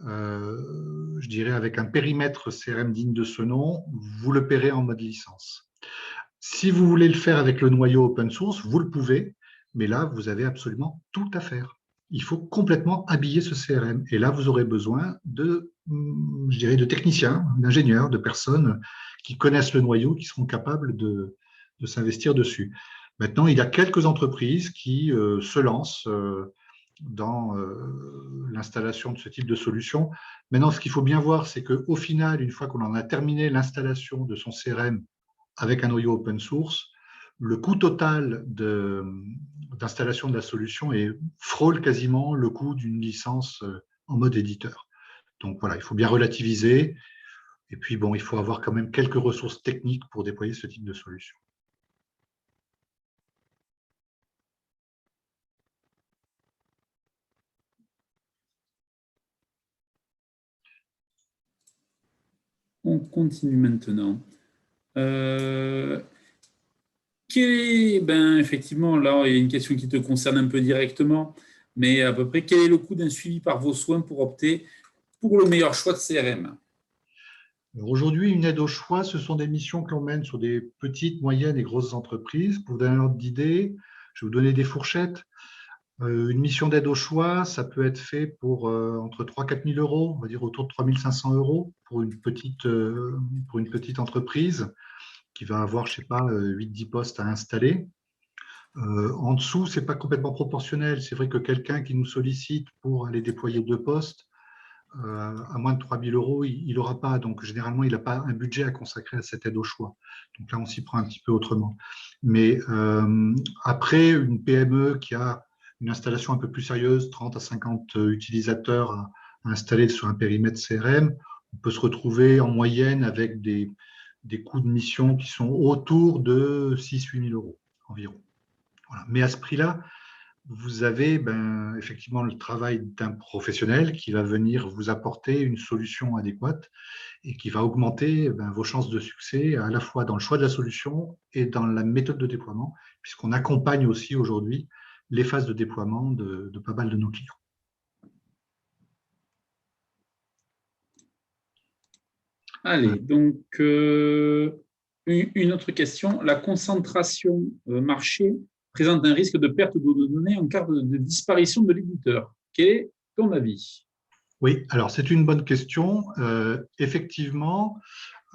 je dirais avec un périmètre CRM digne de ce nom, vous le paierez en mode licence. Si vous voulez le faire avec le noyau open source, vous le pouvez, mais là, vous avez absolument tout à faire. Il faut complètement habiller ce CRM. Et là, vous aurez besoin de, je dirais, de techniciens, d'ingénieurs, de personnes qui connaissent le noyau, qui seront capables de s'investir dessus. Maintenant, il y a quelques entreprises qui se lancent dans l'installation de ce type de solution. Maintenant, ce qu'il faut bien voir, c'est qu'au final, une fois qu'on en a terminé l'installation de son CRM avec un noyau open source, le coût total d'installation de la solution frôle quasiment le coût d'une licence en mode éditeur. Donc voilà, il faut bien relativiser. Et puis, bon, il faut avoir quand même quelques ressources techniques pour déployer ce type de solution. On continue maintenant. Effectivement, là, il y a une question qui te concerne un peu directement, mais à peu près, quel est le coût d'un suivi par vos soins pour opter pour le meilleur choix de CRM? Aujourd'hui, une aide au choix, ce sont des missions que l'on mène sur des petites, moyennes et grosses entreprises. Pour vous donner un ordre d'idée, je vais vous donner des fourchettes. Une mission d'aide au choix, ça peut être fait pour entre 3 000 et 4 000 euros, on va dire autour de 3 500 euros pour une petite entreprise qui va avoir, je sais pas, 8-10 postes à installer. En dessous, ce n'est pas complètement proportionnel. C'est vrai que quelqu'un qui nous sollicite pour aller déployer 2 postes, à moins de 3 000 euros, il n'aura pas. Donc, généralement, il n'a pas un budget à consacrer à cette aide au choix. Donc là, on s'y prend un petit peu autrement. Mais après, une PME qui a une installation un peu plus sérieuse, 30 à 50 utilisateurs à installer sur un périmètre CRM, on peut se retrouver en moyenne avec des coûts de mission qui sont autour de 6 000 à 8 000 euros environ. Voilà. Mais à ce prix-là, vous avez effectivement le travail d'un professionnel qui va venir vous apporter une solution adéquate et qui va augmenter vos chances de succès à la fois dans le choix de la solution et dans la méthode de déploiement, puisqu'on accompagne aussi aujourd'hui les phases de déploiement de pas mal de nos clients. Allez, donc une autre question. La concentration marché présente un risque de perte de données en cas de disparition de l'éditeur. Quel est ton avis? Oui, alors c'est une bonne question. Effectivement,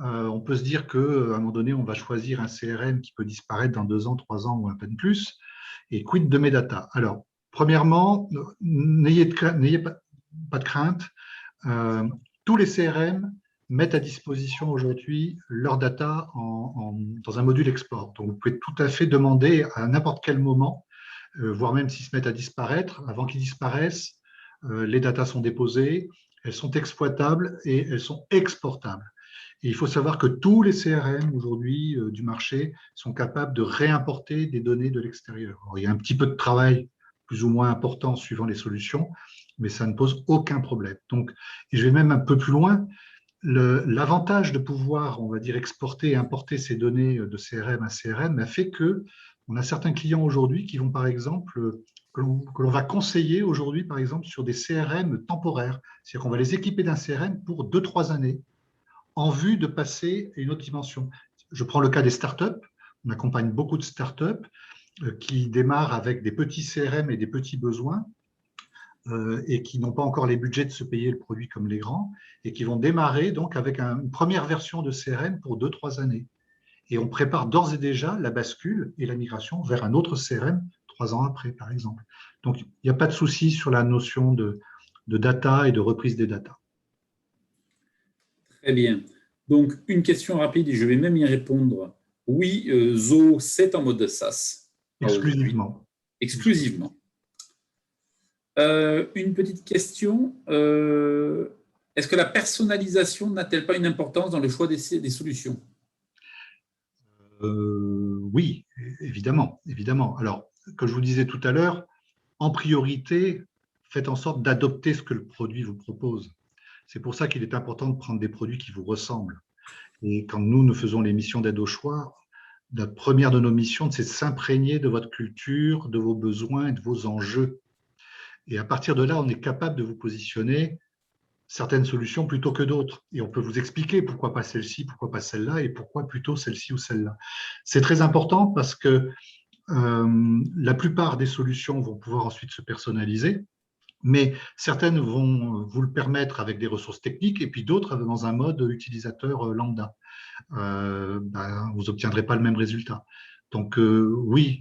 on peut se dire qu'à un moment donné, on va choisir un CRM qui peut disparaître dans 2 ans, 3 ans ou un peu de plus. Et quid de mes data? Alors, premièrement, n'ayez pas de crainte. Tous les CRM mettent à disposition aujourd'hui leurs data dans un module export. Donc, vous pouvez tout à fait demander à n'importe quel moment, voire même s'ils se mettent à disparaître, avant qu'ils disparaissent, les datas sont déposées, elles sont exploitables et elles sont exportables. Et il faut savoir que tous les CRM aujourd'hui du marché sont capables de réimporter des données de l'extérieur. Il y a un petit peu de travail plus ou moins important suivant les solutions, mais ça ne pose aucun problème. Donc, et je vais même un peu plus loin. L'avantage de pouvoir, on va dire, exporter et importer ces données de CRM à CRM a fait que on a certains clients aujourd'hui qui vont, par exemple, que l'on va conseiller aujourd'hui, par exemple, sur des CRM temporaires. C'est-à-dire qu'on va les équiper d'un CRM pour 2-3 années en vue de passer à une autre dimension. Je prends le cas des startups. On accompagne beaucoup de startups qui démarrent avec des petits CRM et des petits besoins et qui n'ont pas encore les budgets de se payer le produit comme les grands et qui vont démarrer donc avec une première version de CRM pour 2-3 années. Et on prépare d'ores et déjà la bascule et la migration vers un autre CRM 3 ans après, par exemple. Donc, il n'y a pas de souci sur la notion de data et de reprise des data. Très bien. Donc, une question rapide et je vais même y répondre. Oui, Zoho, c'est en mode SaaS. Exclusivement. Exclusivement. Une petite question. Est-ce que la personnalisation n'a-t-elle pas une importance dans le choix des solutions? Oui, évidemment, évidemment. Alors, comme je vous disais tout à l'heure, en priorité, faites en sorte d'adopter ce que le produit vous propose. C'est pour ça qu'il est important de prendre des produits qui vous ressemblent. Et quand nous faisons les missions d'aide au choix, la première de nos missions, c'est de s'imprégner de votre culture, de vos besoins et de vos enjeux. Et à partir de là, on est capable de vous positionner certaines solutions plutôt que d'autres. Et on peut vous expliquer pourquoi pas celle-ci, pourquoi pas celle-là, et pourquoi plutôt celle-ci ou celle-là. C'est très important parce que la plupart des solutions vont pouvoir ensuite se personnaliser, mais certaines vont vous le permettre avec des ressources techniques, et puis d'autres dans un mode utilisateur lambda. Vous n'obtiendrez pas le même résultat. Donc oui,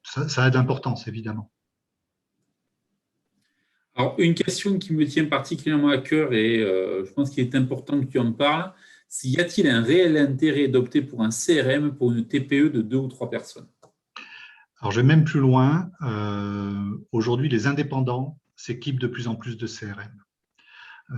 ça a d'importance, évidemment. Alors, une question qui me tient particulièrement à cœur et je pense qu'il est important que tu en parles, c'est y a-t-il un réel intérêt d'opter pour un CRM pour une TPE de 2 ou 3 personnes? Alors, je vais même plus loin. Aujourd'hui, les indépendants s'équipent de plus en plus de CRM.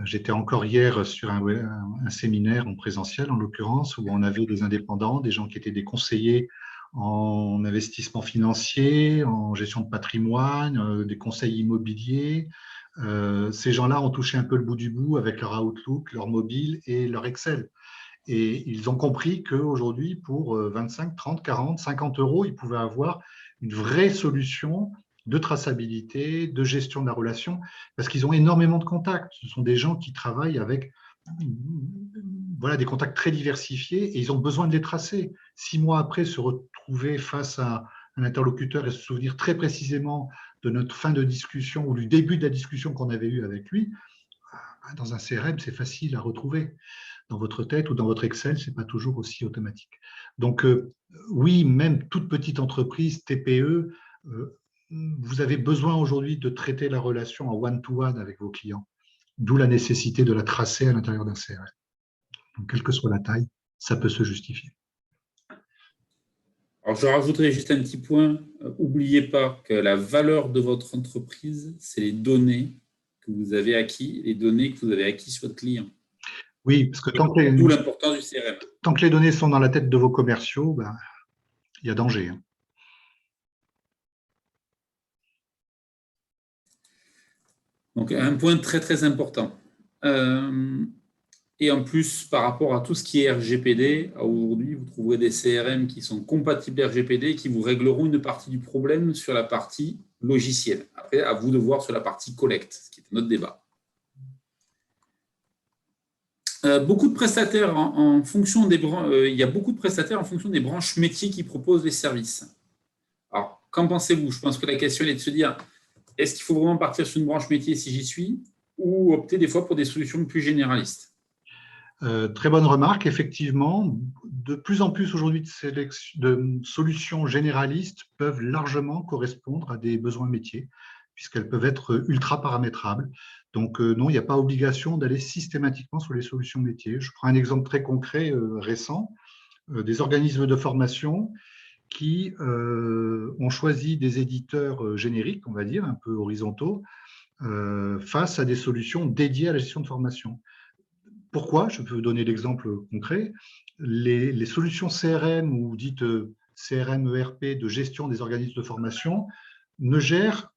J'étais encore hier sur un séminaire en présentiel, en l'occurrence, où on avait des indépendants, des gens qui étaient des conseillers en investissement financier, en gestion de patrimoine, des conseils immobiliers, Ces gens-là ont touché un peu le bout du bout avec leur Outlook, leur mobile et leur Excel. Et ils ont compris qu'aujourd'hui, pour 25, 30, 40, 50 euros, ils pouvaient avoir une vraie solution de traçabilité, de gestion de la relation, parce qu'ils ont énormément de contacts. Ce sont des gens qui travaillent avec voilà, des contacts très diversifiés et ils ont besoin de les tracer. 6 mois après, se retrouver face à un interlocuteur et se souvenir très précisément de notre fin de discussion ou du début de la discussion qu'on avait eue avec lui, dans un CRM, c'est facile à retrouver. Dans votre tête ou dans votre Excel, ce n'est pas toujours aussi automatique. Donc, oui, même toute petite entreprise, TPE, vous avez besoin aujourd'hui de traiter la relation en one-to-one avec vos clients, d'où la nécessité de la tracer à l'intérieur d'un CRM. Donc, quelle que soit la taille, ça peut se justifier. Alors, je rajouterai juste un petit point. N'oubliez pas que la valeur de votre entreprise, c'est les données que vous avez acquises, les données que vous avez acquises sur votre client. Oui, parce que D'où l'importance du CRM. Tant que les données sont dans la tête de vos commerciaux, ben, il y a danger. Hein. Donc, un point très, très important. Et en plus, par rapport à tout ce qui est RGPD, aujourd'hui, vous trouverez des CRM qui sont compatibles RGPD et qui vous régleront une partie du problème sur la partie logicielle. Après, à vous de voir sur la partie collecte, ce qui est notre débat. Beaucoup de prestataires en fonction des il y a beaucoup de prestataires en fonction des branches métiers qui proposent les services. Alors, qu'en pensez-vous? Je pense que la question est de se dire, est-ce qu'il faut vraiment partir sur une branche métier si j'y suis, ou opter des fois pour des solutions plus généralistes? Très bonne remarque, effectivement. De plus en plus aujourd'hui de solutions généralistes peuvent largement correspondre à des besoins métiers, puisqu'elles peuvent être ultra paramétrables. Donc non, il n'y a pas obligation d'aller systématiquement sur les solutions métiers. Je prends un exemple très concret récent, des organismes de formation qui ont choisi des éditeurs génériques, on va dire, un peu horizontaux, face à des solutions dédiées à la gestion de formation. Pourquoi? Je peux vous donner l'exemple concret. Les solutions CRM ou dites CRM ERP de gestion des organismes de formation ne gèrent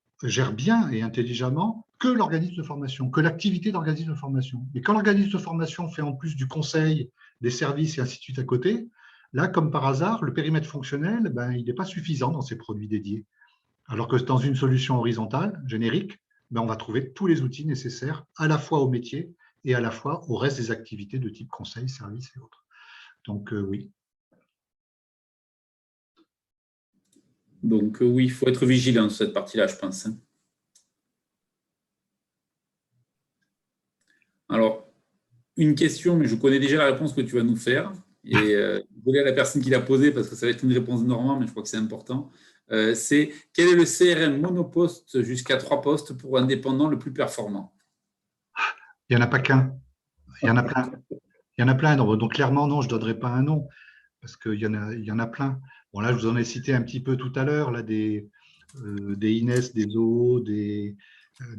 bien et intelligemment que l'organisme de formation, que l'activité d'organisme de formation. Et quand l'organisme de formation fait en plus du conseil, des services et ainsi de suite à côté, là, comme par hasard, le périmètre fonctionnel, ben, il n'est pas suffisant dans ces produits dédiés. Alors que dans une solution horizontale, générique, ben, on va trouver tous les outils nécessaires à la fois au métier et à la fois au reste des activités de type conseil, service et autres. Donc oui. Donc oui, il faut être vigilant sur cette partie-là, je pense. Alors, une question, mais je connais déjà la réponse que tu vas nous faire. Et désolé à la personne qui l'a posée parce que ça va être une réponse normale, mais je crois que c'est important. C'est quel est le CRM monoposte jusqu'à 3 postes pour indépendant le plus performant? Il n'y en a pas qu'un. Il y en a plein. Il y en a plein. Donc clairement, non, je ne donnerai pas un nom parce qu'il y en a plein. Bon, là, je vous en ai cité un petit peu tout à l'heure, là, des Ines, des Zoho, des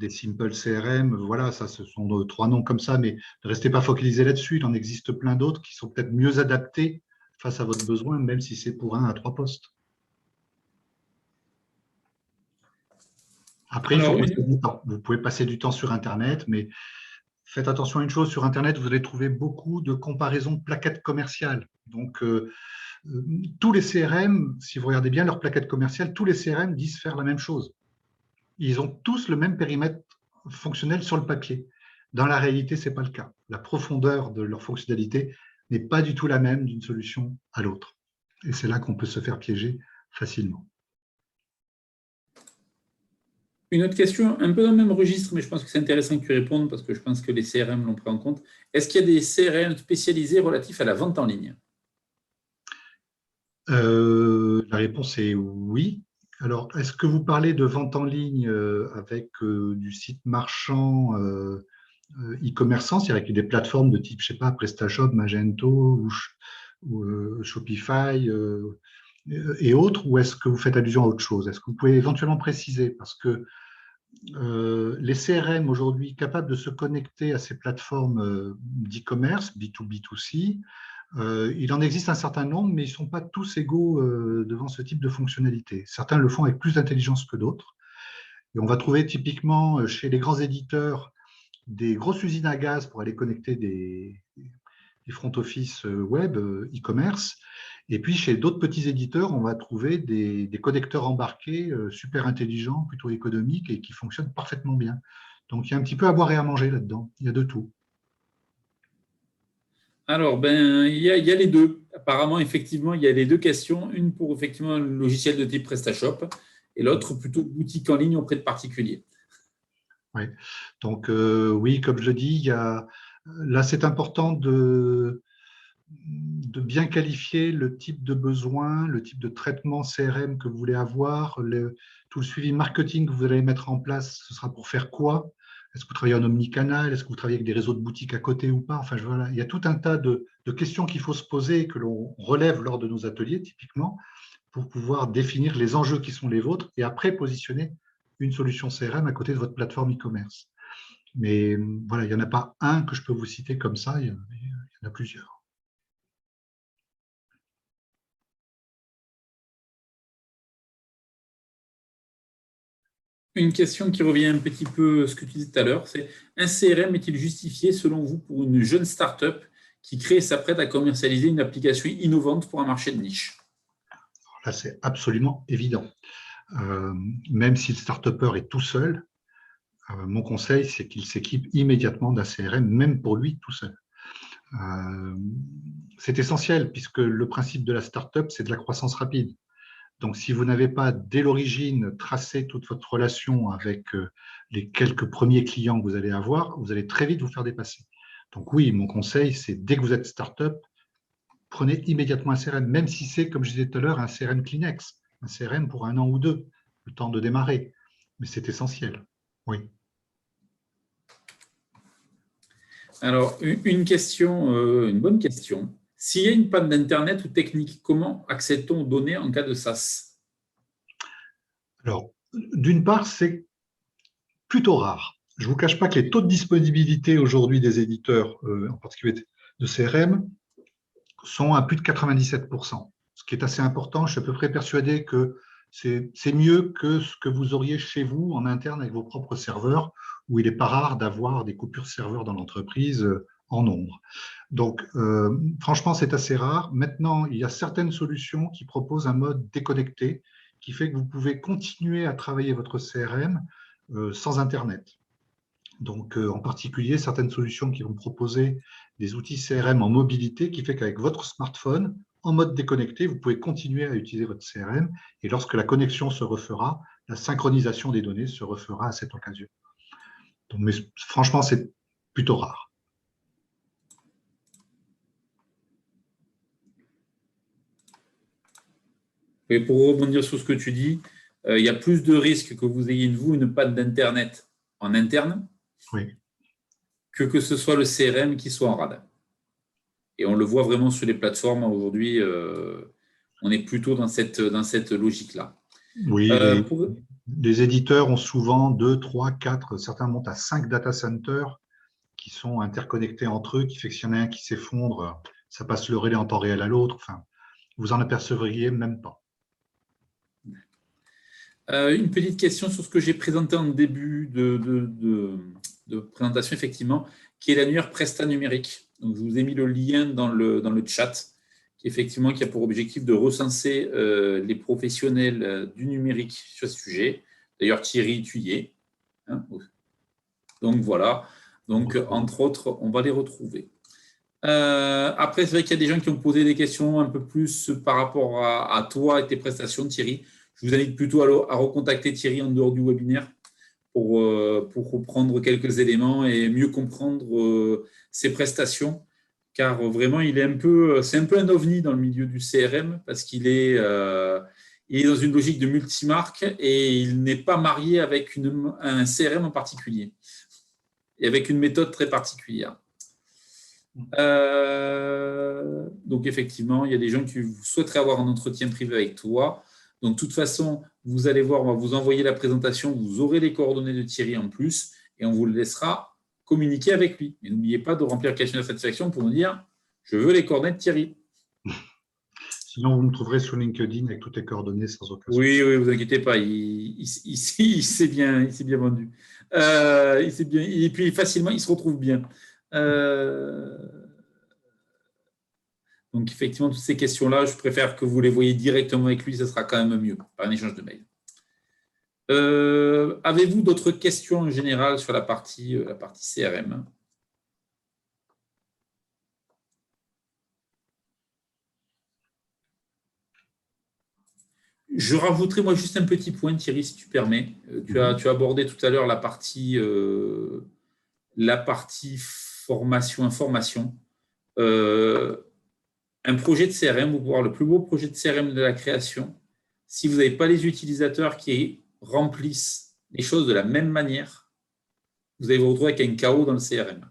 Simple CRM. Voilà, ça, ce sont 3 noms comme ça, mais ne restez pas focalisé là-dessus. Il en existe plein d'autres qui sont peut-être mieux adaptés face à votre besoin, même si c'est pour 1 à 3 postes. Après, il faut passer du temps. Vous pouvez passer du temps sur Internet, mais faites attention à une chose, sur Internet, vous allez trouver beaucoup de comparaisons de plaquettes commerciales. Donc, tous les CRM, si vous regardez bien leur plaquette commerciale, tous les CRM disent faire la même chose. Ils ont tous le même périmètre fonctionnel sur le papier. Dans la réalité, ce n'est pas le cas. La profondeur de leur fonctionnalité n'est pas du tout la même d'une solution à l'autre. Et c'est là qu'on peut se faire piéger facilement. Une autre question, un peu dans le même registre, mais je pense que c'est intéressant que tu répondes parce que je pense que les CRM l'ont pris en compte. Est-ce qu'il y a des CRM spécialisés relatifs à la vente en ligne? La réponse est oui. Alors, est-ce que vous parlez de vente en ligne avec du site marchand e-commerçant, c'est-à-dire avec des plateformes de type, je sais pas, PrestaShop, Magento ou Shopify et autres, ou est-ce que vous faites allusion à autre chose? Est-ce que vous pouvez éventuellement préciser? Parce que les CRM aujourd'hui capables de se connecter à ces plateformes d'e-commerce, B2B2C, il en existe un certain nombre, mais ils ne sont pas tous égaux devant ce type de fonctionnalité. Certains le font avec plus d'intelligence que d'autres. Et on va trouver typiquement chez les grands éditeurs des grosses usines à gaz pour aller connecter des front office web, e-commerce. Et puis, chez d'autres petits éditeurs, on va trouver des connecteurs embarqués super intelligents, plutôt économiques et qui fonctionnent parfaitement bien. Donc, il y a un petit peu à boire et à manger là-dedans. Il y a de tout. Alors, il y a les deux. Apparemment, effectivement, il y a les deux questions. Une pour effectivement le logiciel de type PrestaShop et l'autre plutôt boutique en ligne auprès de particuliers. Oui. Donc, oui, comme je le dis, là, c'est important de bien qualifier le type de besoin, le type de traitement CRM que vous voulez avoir, tout le suivi marketing que vous allez mettre en place, ce sera pour faire quoi? Est-ce que vous travaillez en omnicanal? Est-ce que vous travaillez avec des réseaux de boutiques à côté ou pas? Enfin, voilà, il y a tout un tas de questions qu'il faut se poser et que l'on relève lors de nos ateliers, typiquement, pour pouvoir définir les enjeux qui sont les vôtres et après positionner une solution CRM à côté de votre plateforme e-commerce. Mais voilà, il n'y en a pas un que je peux vous citer comme ça, il y en a plusieurs. Une question qui revient un petit peu à ce que tu disais tout à l'heure, c'est un CRM est-il justifié selon vous pour une jeune start-up qui crée et s'apprête à commercialiser une application innovante pour un marché de niche? Là, c'est absolument évident. Même si le start-upper est tout seul, mon conseil, c'est qu'il s'équipe immédiatement d'un CRM, même pour lui tout seul. C'est essentiel puisque le principe de la start-up, c'est de la croissance rapide. Donc, si vous n'avez pas dès l'origine tracé toute votre relation avec les quelques premiers clients que vous allez avoir, vous allez très vite vous faire dépasser. Donc oui, mon conseil, c'est dès que vous êtes start-up, prenez immédiatement un CRM, même si c'est, comme je disais tout à l'heure, un CRM Kleenex, un CRM pour 1 an ou 2, le temps de démarrer. Mais c'est essentiel, oui. Alors, une question, une bonne question. S'il y a une panne d'Internet ou technique, comment accède-t-on aux données en cas de SaaS? Alors, d'une part, c'est plutôt rare. Je ne vous cache pas que les taux de disponibilité aujourd'hui des éditeurs, en particulier de CRM, sont à plus de 97%, ce qui est assez important. Je suis à peu près persuadé que c'est mieux que ce que vous auriez chez vous en interne avec vos propres serveurs, où il n'est pas rare d'avoir des coupures serveurs dans l'entreprise en nombre. Donc, franchement, c'est assez rare. Maintenant, il y a certaines solutions qui proposent un mode déconnecté qui fait que vous pouvez continuer à travailler votre CRM sans Internet. Donc, en particulier, certaines solutions qui vont proposer des outils CRM en mobilité qui fait qu'avec votre smartphone, en mode déconnecté, vous pouvez continuer à utiliser votre CRM et lorsque la connexion se refera, la synchronisation des données se refera à cette occasion. Donc, mais franchement, c'est plutôt rare. Et pour rebondir sur ce que tu dis, il y a plus de risques que vous ayez, vous, une panne d'Internet en interne Oui. que ce soit le CRM qui soit en rade. Et on le voit vraiment sur les plateformes aujourd'hui, on est plutôt dans cette logique-là. Oui, les éditeurs ont souvent 2, 3, 4, certains montent à 5 data centers qui sont interconnectés entre eux, qui fait que s'il y en a un qui s'effondre, ça passe le relais en temps réel à l'autre. Enfin, vous en apercevriez même pas. Une petite question sur ce que j'ai présenté en début de présentation, effectivement, qui est l'annuaire Presta numérique. Donc, je vous ai mis le lien dans le chat, qui a pour objectif de recenser les professionnels du numérique sur ce sujet. D'ailleurs, Thierry, tu y es. Hein, donc, voilà. Donc, entre autres, on va les retrouver. Après, c'est vrai qu'il y a des gens qui ont posé des questions un peu plus par rapport à toi et tes prestations, Thierry. Je vous invite plutôt à recontacter Thierry en dehors du webinaire pour reprendre quelques éléments et mieux comprendre ses prestations. Car vraiment, c'est un peu un ovni dans le milieu du CRM parce qu'il est dans une logique de multimarque et il n'est pas marié avec un CRM en particulier et avec une méthode très particulière. Donc, effectivement, il y a des gens qui souhaiteraient avoir un entretien privé avec toi. Donc, de toute façon, vous allez voir, on va vous envoyer la présentation, vous aurez les coordonnées de Thierry en plus et on vous le laissera communiquer avec lui. Et n'oubliez pas de remplir le questionnaire de satisfaction pour nous dire « Je veux les coordonnées de Thierry ». Sinon, vous me trouverez sur LinkedIn avec toutes les coordonnées sans aucun Oui, souci. oui, vous inquiétez pas, il s'est bien vendu. Et puis facilement, il se retrouve bien. Euh, donc effectivement, toutes ces questions-là, je préfère que vous les voyez directement avec lui, ça sera quand même mieux, par un échange de mails. Avez-vous d'autres questions en général sur la partie CRM? Je rajouterai moi juste un petit point, Thierry, si tu permets. Tu as abordé tout à l'heure la partie formation, information. Un projet de CRM, vous pouvez avoir le plus beau projet de CRM de la création. Si vous n'avez pas les utilisateurs qui remplissent les choses de la même manière, vous allez vous retrouver avec un chaos dans le CRM.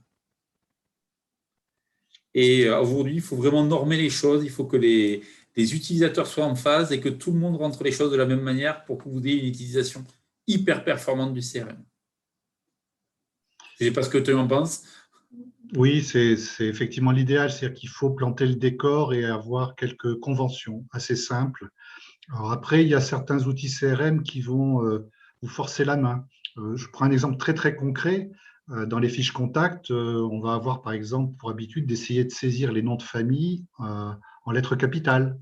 Et aujourd'hui, il faut vraiment normer les choses. Il faut que les utilisateurs soient en phase et que tout le monde rentre les choses de la même manière pour que vous ayez une utilisation hyper performante du CRM. Je ne sais pas ce que tu en penses. Oui, c'est effectivement l'idéal, c'est-à-dire qu'il faut planter le décor et avoir quelques conventions assez simples. Alors après, il y a certains outils CRM qui vont vous forcer la main. Je prends un exemple très très concret. Dans les fiches contacts, on va avoir par exemple pour habitude d'essayer de saisir les noms de famille en lettres capitales.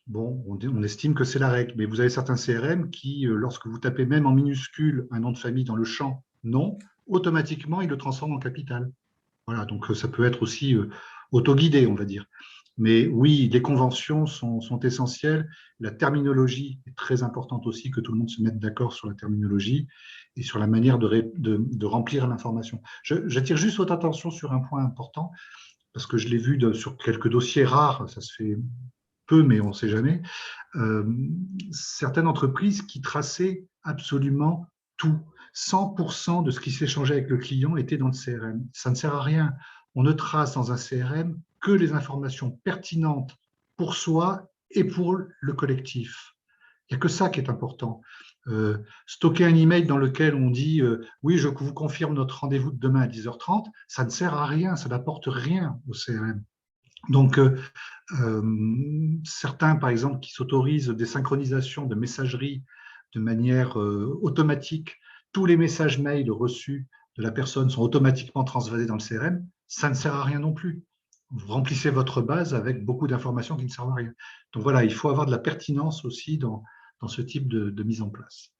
Bon, on estime que c'est la règle, mais vous avez certains CRM qui, lorsque vous tapez même en minuscule un nom de famille dans le champ nom, automatiquement, il le transforme en capital. Voilà, donc ça peut être aussi autoguidé, on va dire. Mais oui, les conventions sont essentielles. La terminologie est très importante aussi, que tout le monde se mette d'accord sur la terminologie et sur la manière de remplir l'information. J'attire juste votre attention sur un point important, parce que je l'ai vu sur quelques dossiers rares, ça se fait peu, mais on ne sait jamais. Euh, Certaines entreprises qui traçaient absolument tout. 100% de ce qui s'échangeait avec le client était dans le CRM. Ça ne sert à rien. On ne trace dans un CRM que les informations pertinentes pour soi et pour le collectif. Il n'y a que ça qui est important. Stocker un email dans lequel on dit oui, je vous confirme notre rendez-vous de demain à 10h30, ça ne sert à rien, ça n'apporte rien au CRM. Donc, certains, par exemple, qui s'autorisent des synchronisations de messagerie de manière automatique, tous les messages mails reçus de la personne sont automatiquement transvasés dans le CRM, ça ne sert à rien non plus. Vous remplissez votre base avec beaucoup d'informations qui ne servent à rien. Donc voilà, il faut avoir de la pertinence aussi dans ce type de mise en place.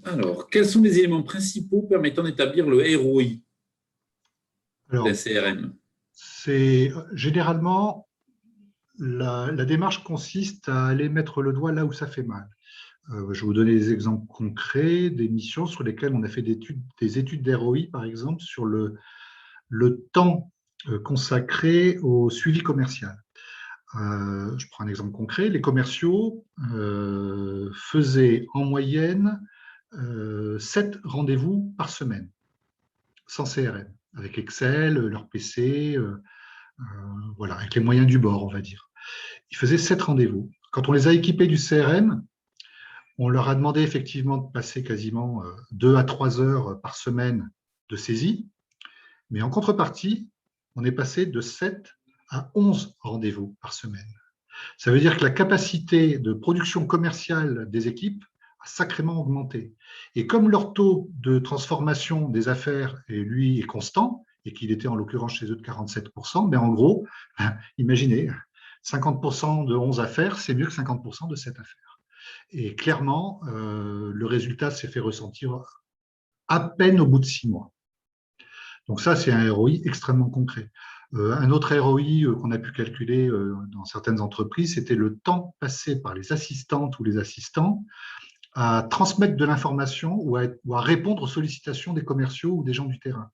Alors, quels sont les éléments principaux permettant d'établir le ROI d'un Alors, CRM? c'est généralement, la démarche consiste à aller mettre le doigt là où ça fait mal. Je vais vous donner des exemples concrets des missions sur lesquelles on a fait des études d'ROI, par exemple, sur le temps consacré au suivi commercial. Je prends un exemple concret. Les commerciaux faisaient en moyenne 7 rendez-vous par semaine, sans CRM, avec Excel, leur PC, voilà, avec les moyens du bord, on va dire. Ils faisaient 7 rendez-vous. Quand on les a équipés du CRM, on leur a demandé effectivement de passer quasiment 2 à 3 heures par semaine de saisie, mais en contrepartie, on est passé de 7 à 11 rendez-vous par semaine. Ça veut dire que la capacité de production commerciale des équipes a sacrément augmenté. Et comme leur taux de transformation des affaires, lui, est constant, et qu'il était en l'occurrence chez eux de 47%, ben en gros, imaginez, 50% de 11 affaires, c'est mieux que 50% de 7 affaires. Et clairement, le résultat s'est fait ressentir à peine au bout de 6 mois. Donc ça, c'est un ROI extrêmement concret. Un autre ROI qu'on a pu calculer dans certaines entreprises, c'était le temps passé par les assistantes ou les assistants à transmettre de l'information ou à répondre aux sollicitations des commerciaux ou des gens du terrain.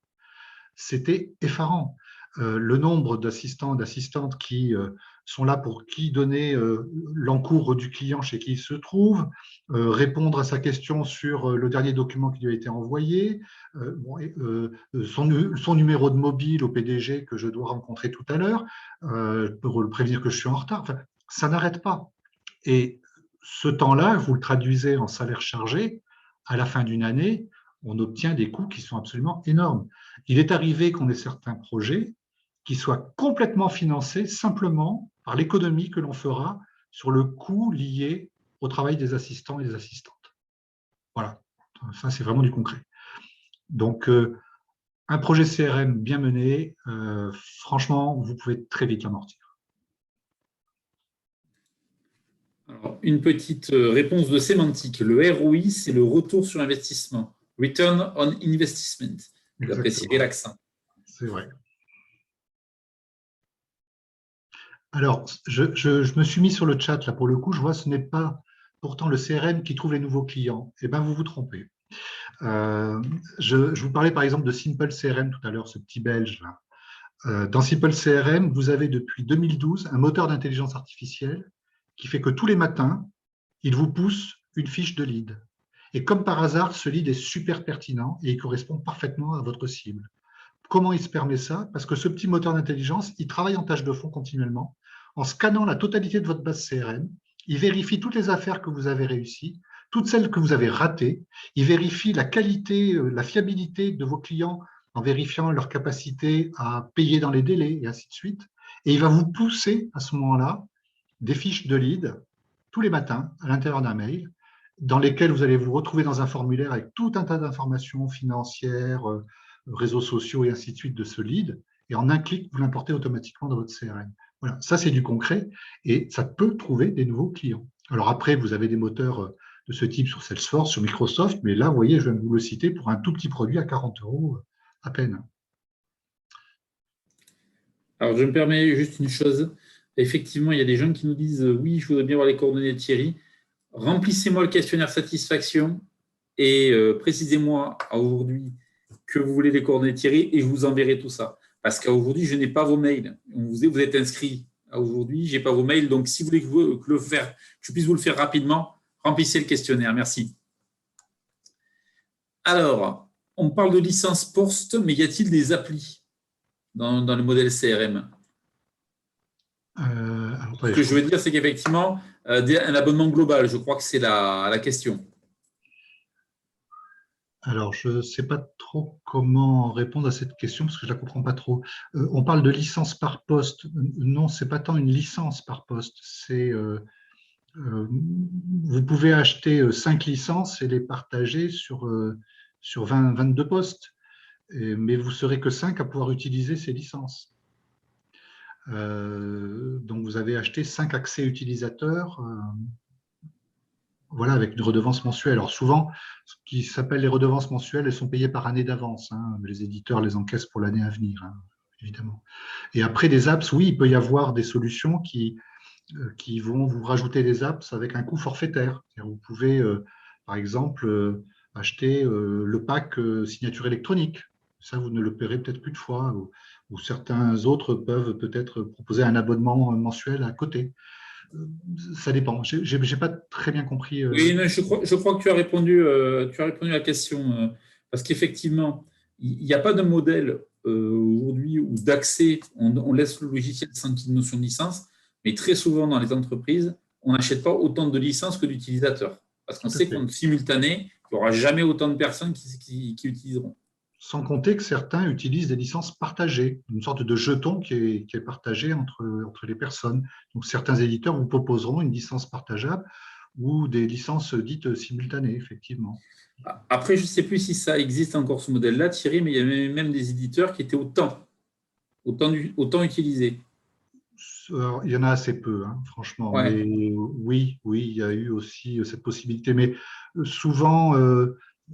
C'était effarant. Le nombre d'assistants, d'assistantes qui sont là pour qui donner l'encours du client chez qui il se trouve, répondre à sa question sur le dernier document qui lui a été envoyé, son numéro de mobile au PDG que je dois rencontrer tout à l'heure, pour le prévenir que je suis en retard. Enfin, ça n'arrête pas. Et ce temps-là, vous le traduisez en salaire chargé. À la fin d'une année, on obtient des coûts qui sont absolument énormes. Il est arrivé qu'on ait certains projets qui soient complètement financés simplement par l'économie que l'on fera sur le coût lié au travail des assistants et des assistantes. Voilà, ça c'est vraiment du concret. Donc, un projet CRM bien mené, franchement, vous pouvez très vite l'amortir. Alors, une petite réponse de sémantique. Le ROI, c'est le retour sur investissement. Return on Investment. Vous apprécierez l'accent. C'est vrai. Alors, je me suis mis sur le chat, là, pour le coup, je vois ce n'est pas pourtant le CRM qui trouve les nouveaux clients. Eh bien, vous vous trompez. Je vous parlais par exemple de Simple CRM tout à l'heure, ce petit belge là. Dans Simple CRM, vous avez depuis 2012 un moteur d'intelligence artificielle qui fait que tous les matins, il vous pousse une fiche de lead. Et comme par hasard, ce lead est super pertinent et il correspond parfaitement à votre cible. Comment il se permet ça? Parce que ce petit moteur d'intelligence, il travaille en tâche de fond continuellement. En scannant la totalité de votre base CRM, il vérifie toutes les affaires que vous avez réussies, toutes celles que vous avez ratées. Il vérifie la qualité, la fiabilité de vos clients en vérifiant leur capacité à payer dans les délais et ainsi de suite. Et il va vous pousser à ce moment-là des fiches de lead tous les matins à l'intérieur d'un mail dans lesquelles vous allez vous retrouver dans un formulaire avec tout un tas d'informations financières, réseaux sociaux et ainsi de suite de ce lead. Et en un clic, vous l'importez automatiquement dans votre CRM. Voilà, ça c'est du concret et ça peut trouver des nouveaux clients. Alors après, vous avez des moteurs de ce type sur Salesforce, sur Microsoft, mais là, vous voyez, je viens de vous le citer pour un tout petit produit à 40 € à peine. Alors, je me permets juste une chose. Effectivement, il y a des gens qui nous disent oui, je voudrais bien voir les coordonnées de Thierry. Remplissez-moi le questionnaire satisfaction et précisez-moi aujourd'hui que vous voulez les coordonnées de Thierry et je vous enverrai tout ça. Parce qu'aujourd'hui, je n'ai pas vos mails. Vous êtes inscrit aujourd'hui, je n'ai pas vos mails. Donc, si vous voulez que je puisse vous le faire rapidement, remplissez le questionnaire. Merci. Alors, on parle de licence post, mais y a-t-il des applis dans le modèle CRM? Ce que je veux dire, c'est qu'effectivement, un abonnement global, je crois que c'est la question. Alors, je ne sais pas trop comment répondre à cette question parce que je ne la comprends pas trop. On parle de licence par poste. Non, ce n'est pas tant une licence par poste. C'est vous pouvez acheter 5 licences et les partager sur 22 postes, mais vous ne serez que 5 à pouvoir utiliser ces licences. Donc, vous avez acheté 5 accès utilisateurs. Voilà, avec une redevance mensuelle. Alors souvent, ce qui s'appelle les redevances mensuelles, elles sont payées par année d'avance. Hein. Les éditeurs les encaissent pour l'année à venir, hein, évidemment. Et après, des apps, oui, il peut y avoir des solutions qui vont vous rajouter des apps avec un coût forfaitaire. Vous pouvez, par exemple, acheter le pack signature électronique. Ça, vous ne le paierez peut-être plus de fois. Ou certains autres peuvent peut-être proposer un abonnement mensuel à côté. Ça dépend. Je n'ai pas très bien compris. Oui, non, je crois que tu as répondu à la question. Parce qu'effectivement, il n'y a pas de modèle aujourd'hui où d'accès, on laisse le logiciel sans qu'il y ait une notion de licence, mais très souvent dans les entreprises, on n'achète pas autant de licences que d'utilisateurs. Parce qu'on sait qu'en simultané, il n'y aura jamais autant de personnes qui utiliseront. Sans compter que certains utilisent des licences partagées, une sorte de jeton qui est partagé entre les personnes. Donc, certains éditeurs vous proposeront une licence partageable ou des licences dites simultanées, effectivement. Après, je ne sais plus si ça existe encore ce modèle-là, Thierry, mais il y avait même des éditeurs qui étaient autant utilisés. Alors, il y en a assez peu, hein, franchement. Ouais. Mais oui, il y a eu aussi cette possibilité. Mais souvent,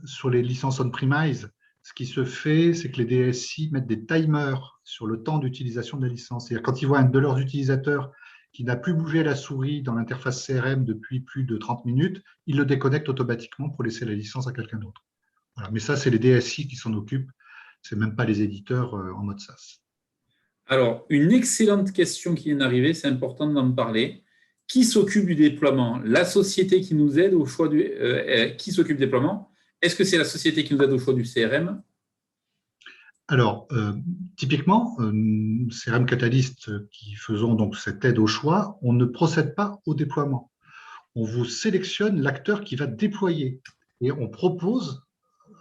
sur les licences on-premise, ce qui se fait, c'est que les DSI mettent des timers sur le temps d'utilisation de la licence. C'est-à-dire quand ils voient un de leurs utilisateurs qui n'a plus bougé la souris dans l'interface CRM depuis plus de 30 minutes, ils le déconnectent automatiquement pour laisser la licence à quelqu'un d'autre. Voilà. Mais ça, c'est les DSI qui s'en occupent. Ce n'est même pas les éditeurs en mode SaaS. Alors, une excellente question qui vient d'arriver, c'est important d'en parler. Qui s'occupe du déploiement? La société qui nous aide au choix qui s'occupe du déploiement? Est-ce que c'est la société qui nous aide au choix du CRM? Alors, typiquement, CRM Catalyst qui faisons donc cette aide au choix, on ne procède pas au déploiement. on vous sélectionne l'acteur qui va déployer et on propose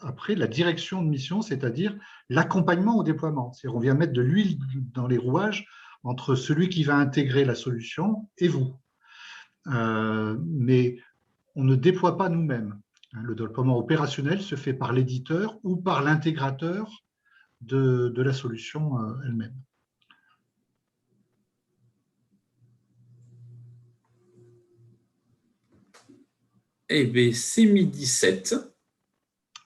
après la direction de mission, c'est-à-dire l'accompagnement au déploiement. C'est-à-dire on vient mettre de l'huile dans les rouages entre celui qui va intégrer la solution et vous. Mais on ne déploie pas nous-mêmes. Le déploiement opérationnel se fait par l'éditeur ou par l'intégrateur de la solution elle-même. Eh bien, c'est midi 7.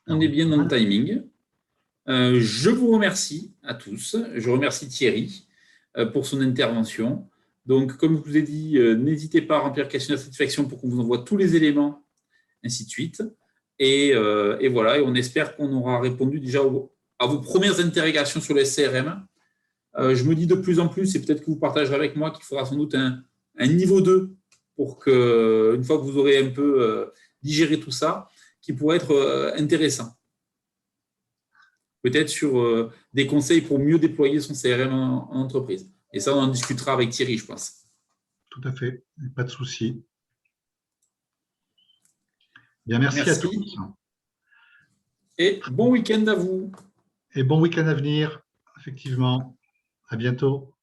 On est bien dans le timing. Je vous remercie à tous. Je remercie Thierry pour son intervention. Donc, comme je vous ai dit, n'hésitez pas à remplir le questionnaire de satisfaction pour qu'on vous envoie tous les éléments, ainsi de suite. Et voilà, et on espère qu'on aura répondu déjà à vos premières interrogations sur le SCRM. Je me dis de plus en plus, et peut-être que vous partagerez avec moi, qu'il faudra sans doute un niveau 2 pour que, une fois que vous aurez un peu digéré tout ça, qui pourrait être intéressant. Peut-être sur des conseils pour mieux déployer son CRM en entreprise. Et ça, on en discutera avec Thierry, je pense. Tout à fait, pas de souci. Bien, merci à tous. Et bon week-end à vous. Et bon week-end à venir, effectivement. À bientôt.